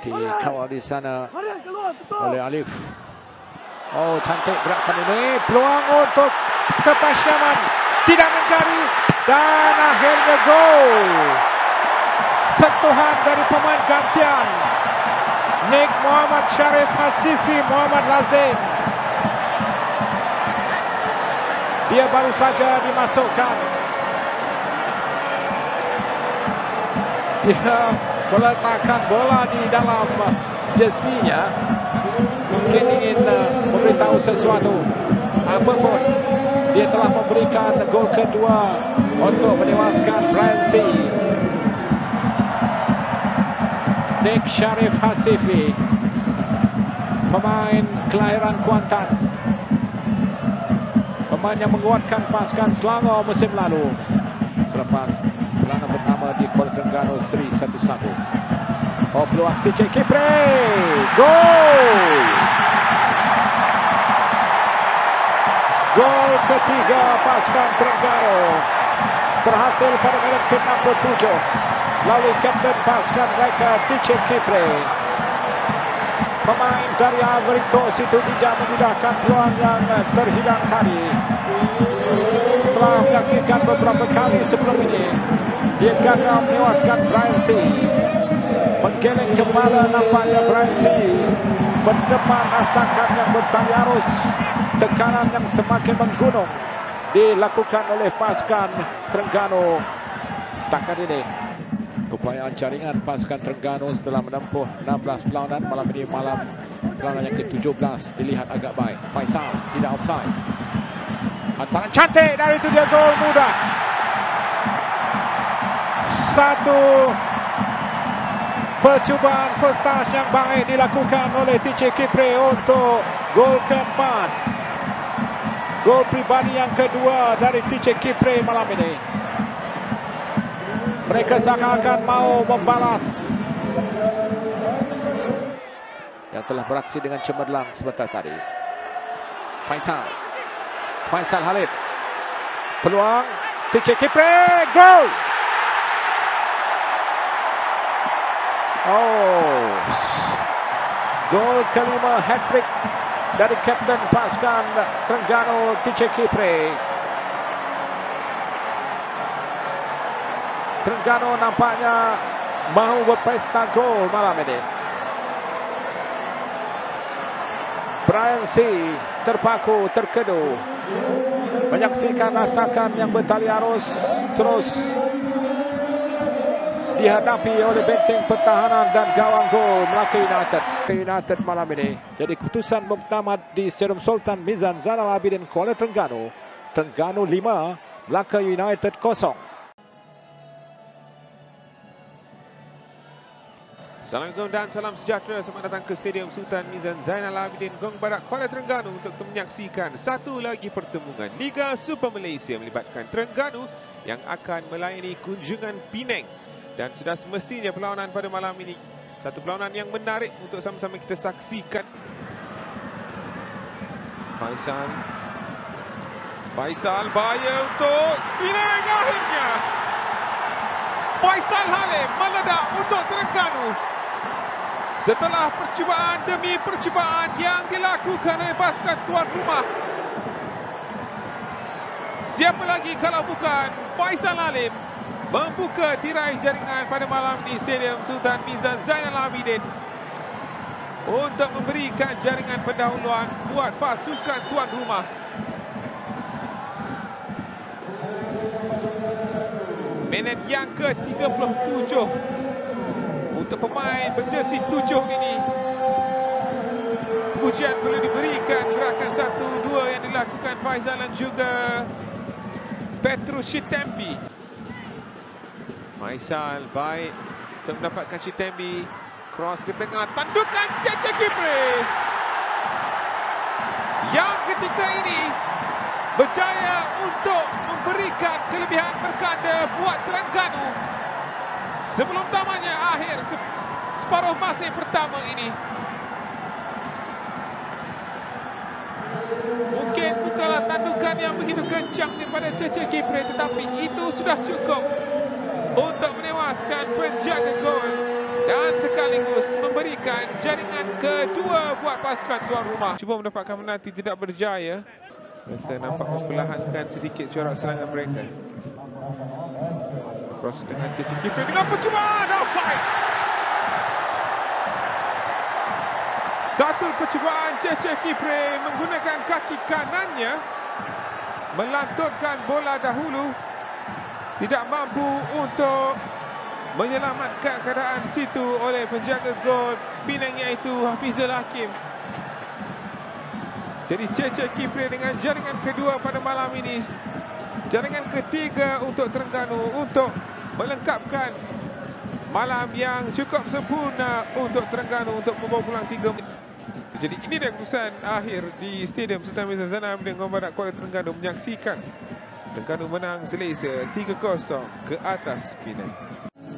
dikawal di sana oleh Alif. Oh, cantik gerakan ini. Peluang untuk ke Pasyaman. Tidak mencari dan akhirnya gol. Sentuhan dari pemain gantian Nick Muhammad Sharif Hasifi Muhammad Lazim. Dia baru saja dimasukkan. Dia meletakkan bola di dalam jersinya. Mungkin ingin memberitahu sesuatu. Apapun, dia telah memberikan gol kedua untuk menewaskan Brian C. Nick Sharif Hasifi, pemain kelahiran Kuantan, pemain yang menguatkan pasukan Selangor musim lalu selepas peranan pertama di Kuala Terengganu Seri 1-1. Oh, peluang TJ Kipre, gol! Gol ketiga pasukan Terengganu terhasil pada minit ke-67 melalui kapten pasukan mereka TJ Kipre. Pemain dari Ivory Coast itu bijak memudahkan peluang yang terhidang tadi. Setelah menyaksikan beberapa kali sebelum ini, dia gagal menewaskan Brian C. Menggeleng kepala nampaknya Brian C. Berdepan asakan yang bertali arus. Tekanan yang semakin menggunung dilakukan oleh pasukan Terengganu setakat ini. Upayaan jaringan pasukan Terengganu setelah menempuh 16 perlawanan malam ini, malam perlawanan yang ke-17 dilihat agak baik. Faisal tidak offside. Hantaran cantik dari itu dia gol mudah. Satu percubaan first touch yang baik dilakukan oleh TJ Kipre untuk gol keempat. Gol pribadi yang kedua dari TJ Kipre malam ini. Mereka seakan-akan mau membalas yang telah beraksi dengan cemerlang sebentar tadi. Faisal Halid. Peluang TJ Kipre, gol! Oh, gol kelima, hat-trick dari kapten pasukan Terengganu TJ Kipre. Terengganu nampaknya mahu berpesta gol malam ini. Brian C terpaku, terkedu menyaksikan rasakan yang bertali arus terus dihadapi oleh benteng pertahanan dan gawang gol Melaka United malam ini. Jadi keputusan muktamad di Stadium Sultan Mizan Zainal Abidin Kuala Terengganu. Terengganu 5, Melaka United 0. Assalamualaikum dan salam sejahtera. Selamat datang ke Stadium Sultan Mizan Zainal Abidin Gong Barat Kuala Terengganu untuk menyaksikan satu lagi pertemuan Liga Super Malaysia melibatkan Terengganu yang akan melayani kunjungan Penang. Dan sudah semestinya perlawanan pada malam ini satu perlawanan yang menarik untuk sama-sama kita saksikan. Faisal bahaya untuk Penang akhirnya. Faisal Halim meledak untuk Terengganu. Setelah percubaan demi percubaan yang dilakukan oleh pasukan tuan rumah. Siapa lagi kalau bukan Faisal Halim membuka tirai jaringan pada malam di Stadium Sultan Mizan Zainal Abidin untuk memberikan jaringan pendahuluan buat pasukan tuan rumah. Minit yang ke-37 untuk pemain berjersey 7 ini. Pujian perlu diberikan gerakan 1-2 yang dilakukan Faisal dan juga Petrus Chitembi. Faisal baik untuk mendapatkan Chitembi. Cross ke tengah, tandukan Cece Kipre. Yang ketika ini berjaya untuk memberikan kelebihan berkanda buat Terengganu. Sebelum tamanya akhir separuh masa pertama ini. Mungkin bukanlah tandukan yang begitu kencang daripada Cece Kipre, tetapi itu sudah cukup untuk menewaskan penjaga gol dan sekaligus memberikan jaringan kedua buat pasukan tuan rumah. Cuba mendapatkan penalti, tidak berjaya. Mereka nampak memperlahankan sedikit corak serangan mereka. Cross dengan Cece Kipre dengan percubaan offside. Satu percubaan Cece Kipre menggunakan kaki kanannya melanturkan bola dahulu, tidak mampu untuk menyelamatkan keadaan situ oleh penjaga gol Penang iaitu Hafizul Hakim. Jadi Cece Kipre dengan jaringan kedua pada malam ini, jaringan ketiga untuk Terengganu untuk melengkapkan malam yang cukup sempurna untuk Terengganu untuk membawa pulang 3 menit. Jadi ini dia keputusan akhir di Stadium Sultan Mizan Zainal Abidin Badak Kuala Terengganu menyaksikan Terengganu menang selesa 3-0 ke atas Penang.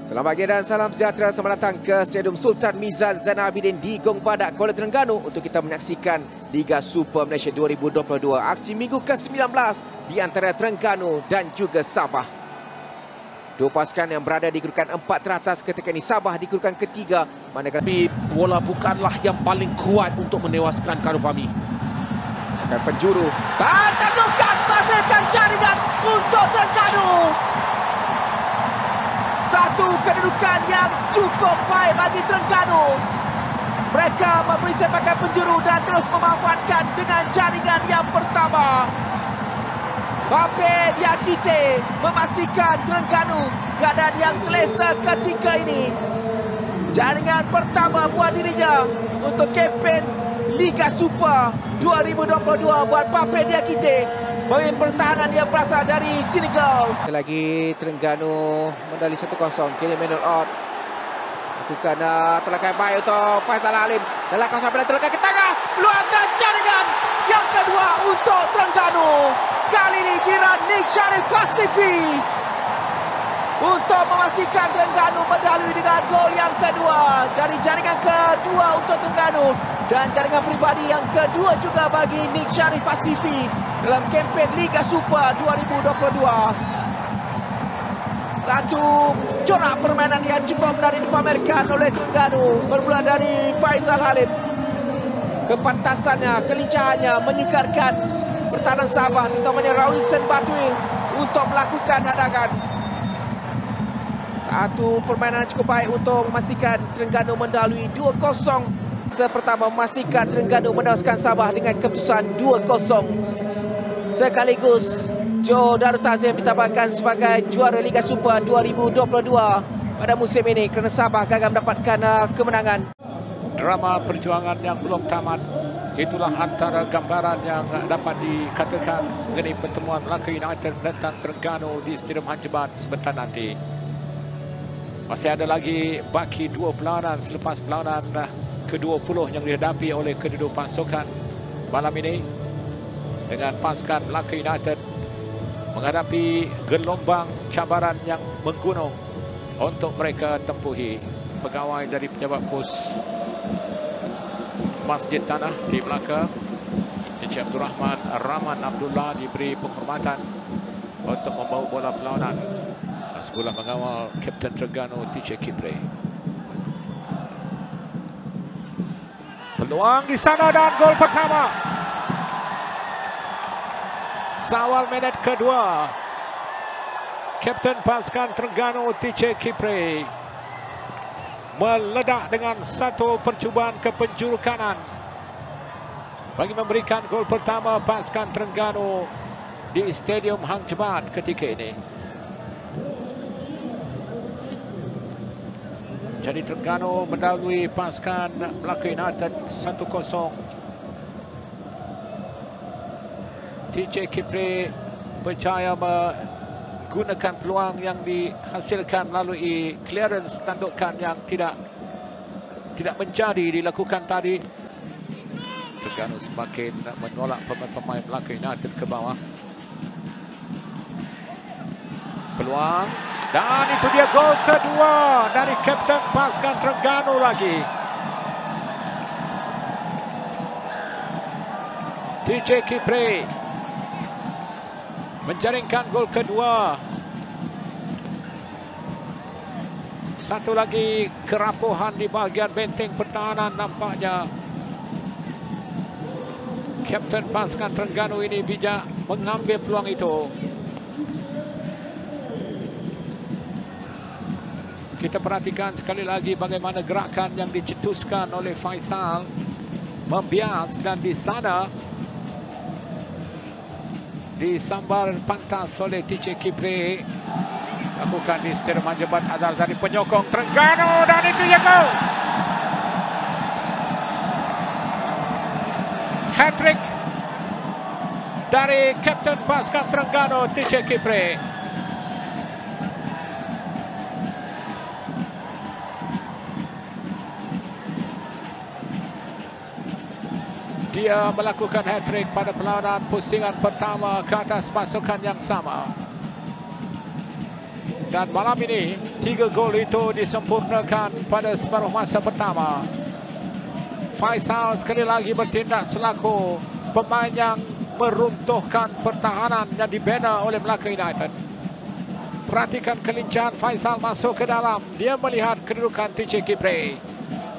Selamat pagi dan salam sejahtera. Selamat datang ke Stadium Sultan Mizan Zainal Abidin di Gong Badak Kuala Terengganu untuk kita menyaksikan Liga Super Malaysia 2022. Aksi minggu ke-19 di antara Terengganu dan juga Sabah. Dua pasukan yang berada di kedudukan 4 teratas ketika ini. Sabah di kedudukan ketiga. Manakala Tapi bola bukanlah yang paling kuat untuk menewaskan Karufami. akan penjuru. Dan tandukan menghasilkan jaringan untuk Terengganu. Satu kedudukan yang cukup baik bagi Terengganu. Mereka memberi sepakan penjuru dan terus memanfaatkan dengan jaringan yang pertama. Pape Diakite memastikan Terengganu keadaan yang selesa ketika ini. Jaringan pertama buat dirinya untuk kempen Liga Super 2022 buat Pape Diakite. Pemain pertahanan yang berasal dari Senegal. Lagi Terengganu mendali 1-0. Kini manual out. Lakukan terlekat baik untuk Faisal Halim. Dalam kawasan penalti terlekat ke tengah. Peluang dan jaringan yang kedua untuk Terengganu. Kali ini giliran Nik Sharif Pastifi untuk memastikan Terengganu berdalui dengan gol yang kedua. Jadi jaringan kedua untuk Terengganu dan jaringan peribadi yang kedua juga bagi Nik Sharif Pastifi dalam kempen Liga Super 2022. Satu corak permainan yang cukup menarik dipamerkan oleh Terengganu bermula dari Faisal Halim. Kepantasannya, kelincahannya menyukarkan pertahanan Sabah, terutamanya Rawinson Batuil untuk melakukan hadangan. Satu permainan cukup baik untuk memastikan Terengganu mendalui 2-0. Sepertama memastikan Terengganu menewaskan Sabah dengan keputusan 2-0. Sekaligus Joe Darul Tazim ditambahkan sebagai juara Liga Super 2022 pada musim ini kerana Sabah gagal mendapatkan kemenangan. Drama perjuangan yang belum tamat. Itulah antara gambaran yang dapat dikatakan mengenai pertemuan Melaka United menentang Terengganu di Stadium Hanjebat sebentar nanti. Masih ada lagi baki 2 perlawanan selepas perlawanan ke-20 yang dihadapi oleh kedua pasukan malam ini. Dengan pasukan Melaka United menghadapi gelombang cabaran yang menggunung untuk mereka tempuhi. Pegawai dari pejabat pos Masjid Tanah di Melaka Encik Abdul Rahman Rahman Abdullah diberi penghormatan untuk membawa bola perlawanan. Sebelah mengawal Kapten Terengganu TJ Kipre. Peluang di sana dan gol pertama. Sawal minit kedua. Kapten pasukan Terengganu TJ Kipre meledak dengan satu percubaan ke penjuru kanan bagi memberikan gol pertama pasukan Terengganu di Stadium Hang Jebat ketika ini. Jadi Terengganu mendahului pasukan Melaka United 1-0. TJ Kipre berjaya menggunakan peluang yang dihasilkan melalui clearance tandukan yang tidak menjadi dilakukan tadi. Terengganu semakin menolak pemain-pemain Melaka United ke bawah. Peluang. Dan itu dia gol kedua dari Kapten pasukan Terengganu lagi. TJ Kipre menjaringkan gol kedua. Satu lagi kerapuhan di bahagian benteng pertahanan nampaknya. Kapten pasukan Terengganu ini bijak mengambil peluang itu. Kita perhatikan sekali lagi bagaimana gerakan yang dicetuskan oleh Faisal membias, dan di sana disambar pantas oleh TJ Kipre. Lakukan di Stadium Hang Jebat adalah dari penyokong Terengganu, dan itu dia gol. Hat-trick dari Kapten pasukan Terengganu TJ Kipre. Dia melakukan hat-trick pada perlawanan pusingan pertama ke atas pasukan yang sama. Dan malam ini 3 gol itu disempurnakan pada separuh masa pertama. Faisal sekali lagi bertindak selaku pemain yang meruntuhkan pertahanan yang dibina oleh Melaka United. Perhatikan kelincahan Faisal masuk ke dalam. Dia melihat kedudukan TJ Kipre.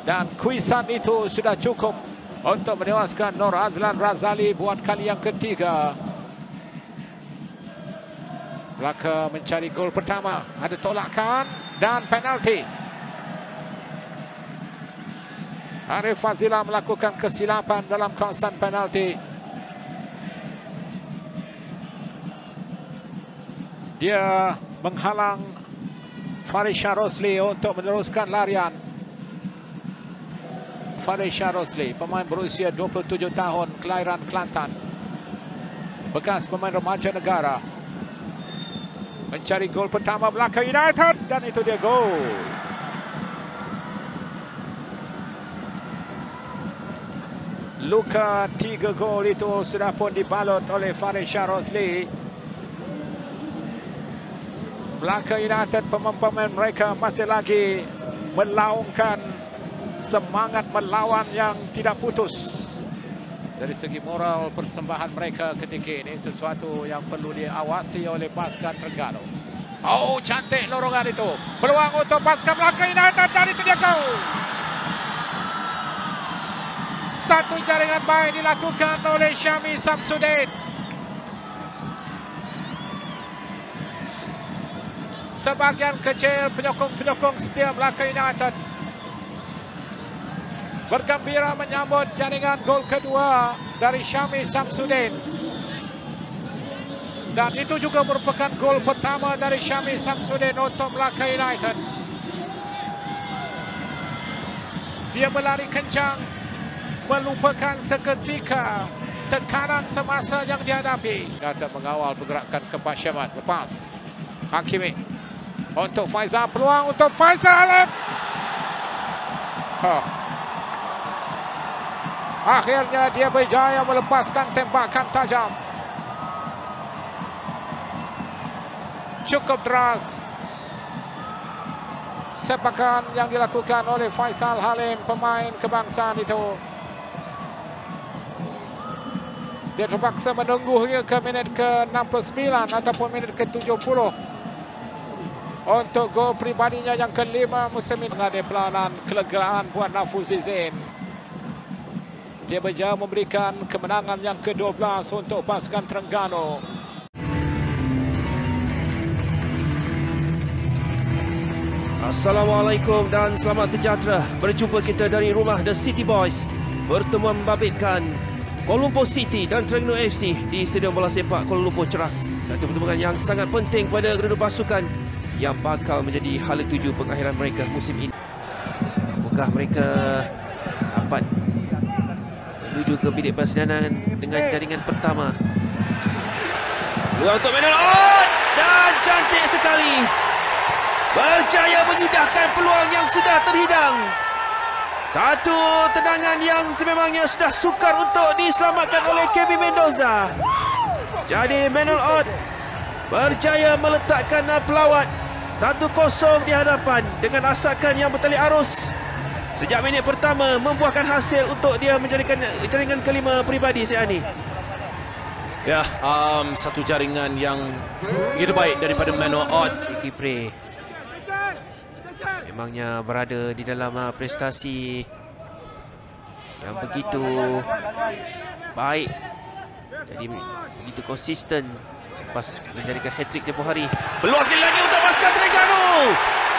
Dan kuisan itu sudah cukup untuk menewaskan Nur Azlan Razali buat kali yang ketiga. Melaka mencari gol pertama. Ada tolakan dan penalti. Arif Fazila melakukan kesilapan dalam kawasan penalti. Dia menghalang Farisha Rosli untuk meneruskan larian. Farisha Rosli, pemain berusia 27 tahun, kelahiran Kelantan. Bekas pemain remaja negara. Mencari gol pertama Melaka United, dan itu dia gol. Luka 3 gol itu sudah pun dibalut oleh Farisha Rosli. Melaka United, pemain-pemain mereka masih lagi melaungkan semangat melawan yang tidak putus. Dari segi moral persembahan mereka ketika ini sesuatu yang perlu diawasi oleh pasukan Terengganu. Oh, cantik lorongan itu. Peluang untuk pasukan Melaka United, dan itu dia gol. Satu jaringan baik dilakukan oleh Syami Samsudin. Sebagian kecil penyokong-penyokong setia Melaka United bergembira menyambut jaringan gol kedua dari Syami Samsudin. Dan itu juga merupakan gol pertama dari Syami Samsudin untuk Melaka United. Dia melari kencang, melupakan seketika tekanan semasa yang dihadapi. United mengawal pergerakan kepasyaman. Lepas Hakimi untuk Faisal, peluang untuk Faisal. Akhirnya dia berjaya melepaskan tembakan tajam. Cukup deras sepakan yang dilakukan oleh Faisal Halim, pemain kebangsaan itu. Dia terpaksa menunggu hingga ke minit ke-69 ataupun minit ke-70 untuk gol pribadinya yang kelima musim ini. Ada pelawanan kelegaan buat Nafuzi Zain. Dia berjaya memberikan kemenangan yang ke-12 untuk pasukan Terengganu. Assalamualaikum dan selamat sejahtera. Berjumpa kita dari rumah The City Boys. Pertemuan membabitkan Kuala Lumpur City dan Terengganu FC di Stadium Bola Sepak Kuala Lumpur Ceras. Satu pertemuan yang sangat penting pada kedua pasukan yang bakal menjadi hala tuju pengakhiran mereka musim ini. Apakah mereka dapat menuju ke bilik persediaan dengan jaringan pertama? Peluang untuk Manuel Ott dan cantik sekali. Berjaya menyudahkan peluang yang sudah terhidang. Satu tendangan yang sememangnya sudah sukar untuk diselamatkan oleh Kevin Mendoza. Jadi Manuel Ott berjaya meletakkan pelawat 1-0 di hadapan dengan asakan yang bertali arus. Sejak minit pertama membuahkan hasil untuk dia menjadikan jaringan kelima peribadi Syahani. Ya, satu jaringan yang begitu baik daripada Manuel Ott. Kipre memangnya berada di dalam prestasi yang begitu baik. Jadi begitu konsisten selepas menjadikan hat-trick tempoh hari. Peluang sekali lagi untuk pasukan Terengganu.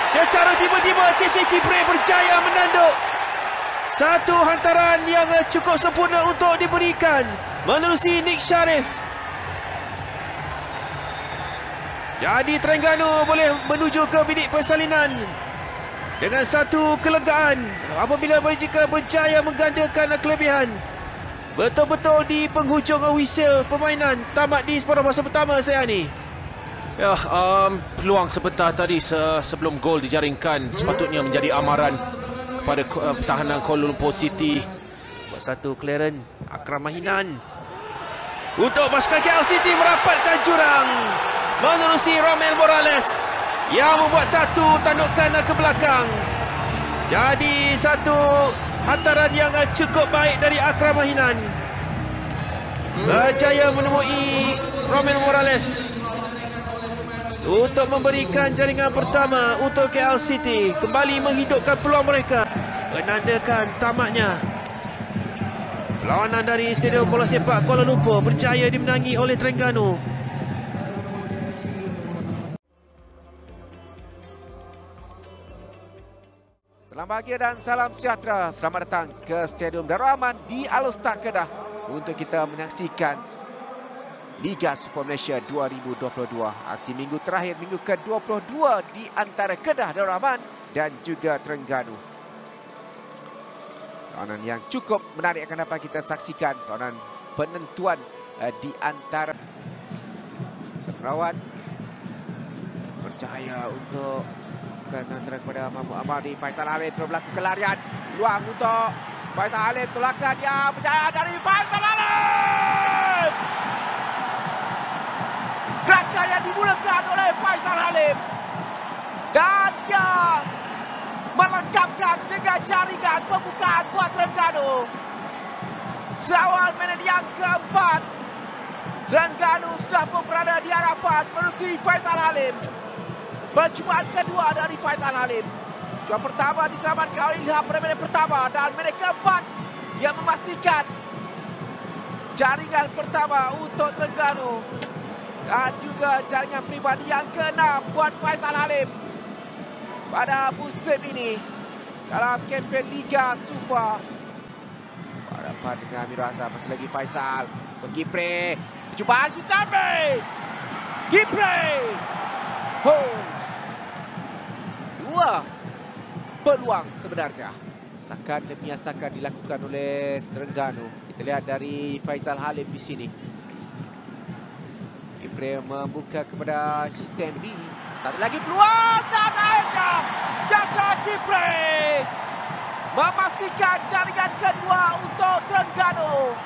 Secara tiba-tiba Cece Kipre berjaya menanduk. Satu hantaran yang cukup sempurna untuk diberikan menerusi Nick Sharif. Jadi Terengganu boleh menuju ke bilik persalinan dengan satu kelegaan apabila mereka berjaya menggandakan kelebihan. Betul-betul di penghujung whistle permainan tamat di separuh masa pertama saya ni. Ya, peluang sebentar tadi sebelum gol dijaringkan sepatutnya menjadi amaran kepada pertahanan Kuala Lumpur City. Buat satu clearance Akram Mahinan untuk pasukan KL City merapatkan jurang menerusi Romel Morales yang membuat satu tandukan ke belakang. Jadi satu hantaran yang cukup baik dari Akram Mahinan. Berjaya menemui Romel Morales untuk memberikan jaringan pertama untuk KL City. Kembali menghidupkan peluang mereka. Menandakan tamatnya perlawanan dari Stadium Bola Sepak Kuala Lumpur berjaya dimenangi oleh Terengganu. Selamat pagi dan salam sejahtera. Selamat datang ke Stadium Darul Aman di Alor-Star Kedah untuk kita menyaksikan Liga Super Malaysia 2022. Aksi minggu terakhir, minggu ke-22 di antara Kedah Darul Aman dan juga Terengganu. Perlawanan yang cukup menarik akan dapat kita saksikan. Perlawanan penentuan di antara Semrawat berjaya untuk antara kepada Mahmud Amadi. Faisal Halim terus berlaku kelarian. Peluang untuk Faisal Halim. Tolakan yang berjaya dari Faisal Halim. Gerakan yang dimulakan oleh Faisal Halim. Dan dia melengkapkan dengan jaringan pembukaan buat Terengganu. Seawal minit yang keempat, Terengganu sudah berada di hadapan menerusi Faisal Halim. Percubaan kedua dari Faisal Halim. Percubaan pertama diselamatkan oleh Ilham pada minit pertama. Dan minit keempat dia memastikan jaringan pertama untuk Terengganu. Dan juga jaringan pribadi yang ke-6 buat Faisal Halim pada musim ini dalam kempen Liga Super. Hadapan dengan Amir Azhar. Masih lagi Faisal untuk Kipre. Percubaan Sitambe. Kipre. Dua peluang sebenarnya. Asakan demi asakan dilakukan oleh Terengganu. Kita lihat dari Faisal Halim di sini. Kipre membuka kepada Sitambe. Satu lagi peluang dan akhirnya Jaja Kipre memastikan jaringan kedua untuk Terengganu.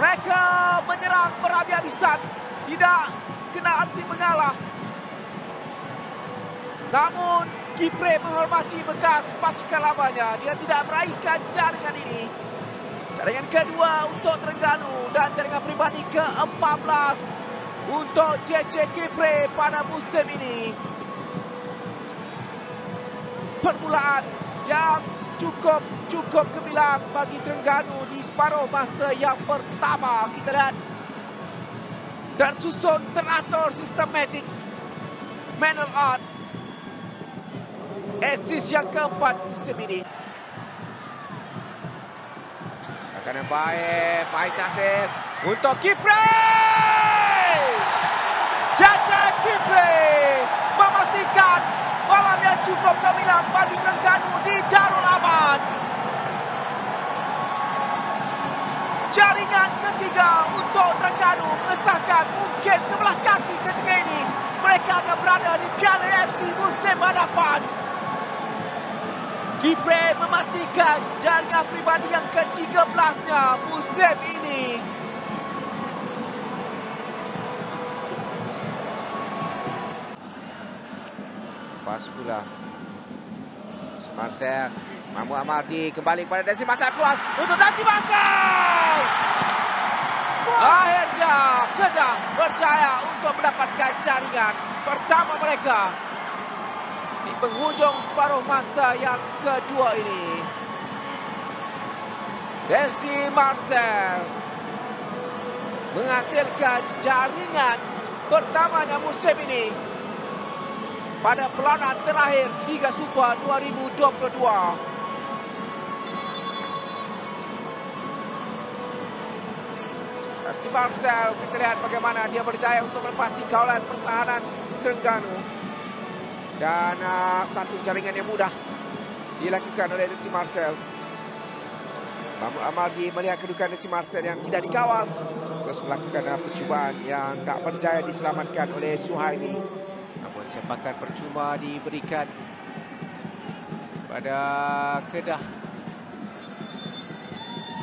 Mereka menyerang berhabis-habisan, tidak kena arti mengalah. Namun Kipre menghormati bekas pasukan lamanya. Dia tidak meraihkan jaringan ini. Jaringan kedua untuk Terengganu dan jaringan peribadi ke-14 untuk JJ Kipre pada musim ini. Permulaan yang cukup gemilang bagi Terengganu di separuh masa yang pertama. Kita lihat tersusun, teratur, sistematik, manual art. Asis yang keempat musim ini. Akan yang baik, Faiz Nasir untuk Kipre. Jaga Kipre memastikan malam yang cukup gemilang bagi Terengganu di Darul Aman. Jaringan ketiga untuk Terengganu mengesahkan mungkin sebelah kaki ketika ini mereka akan berada di Piala AFC musim hadapan. Kipre memastikan jaringan pribadi yang ke-13-nya musim ini. Pas pula Marcel, Mahmud Amardi kembali kepada Desi Marcel, peluang untuk Desi Marcel. Akhirnya Kedah berjaya untuk mendapatkan jaringan pertama mereka di penghujung separuh masa yang kedua ini. Desi Marcel menghasilkan jaringan pertamanya musim ini pada pelanan terakhir Liga Super 2022. Desi Marcel, kita lihat bagaimana dia berjaya untuk melepasi kawalan pertahanan Terengganu. Dan satu jaringan yang mudah dilakukan oleh Desi Marcel. Mahmud Amardi melihat kedudukan Desi Marcel yang tidak dikawal, terus melakukan percubaan yang tak berjaya diselamatkan oleh Suhaimi. Namun sepakan percuma diberikan pada Kedah.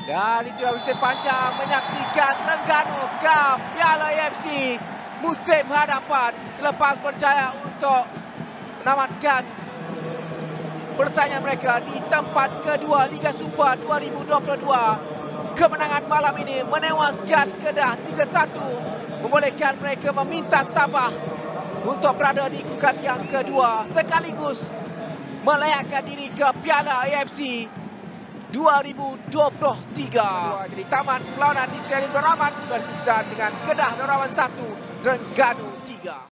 Dan itulah musim panjang menyaksikan Terengganu ke Piala AFC musim hadapan selepas berjaya untuk menamatkan persaingan mereka di tempat kedua Liga Super 2022. Kemenangan malam ini menewaskan Kedah 3-1, membolehkan mereka meminta Sabah untuk berada di kedudukan yang kedua sekaligus melayakkan diri ke Piala AFC 2023. Jadi tamat perlawanan di Stadium Nur Rahman berkesudahan dengan Kedah Nur Rahman 1, Terengganu 3.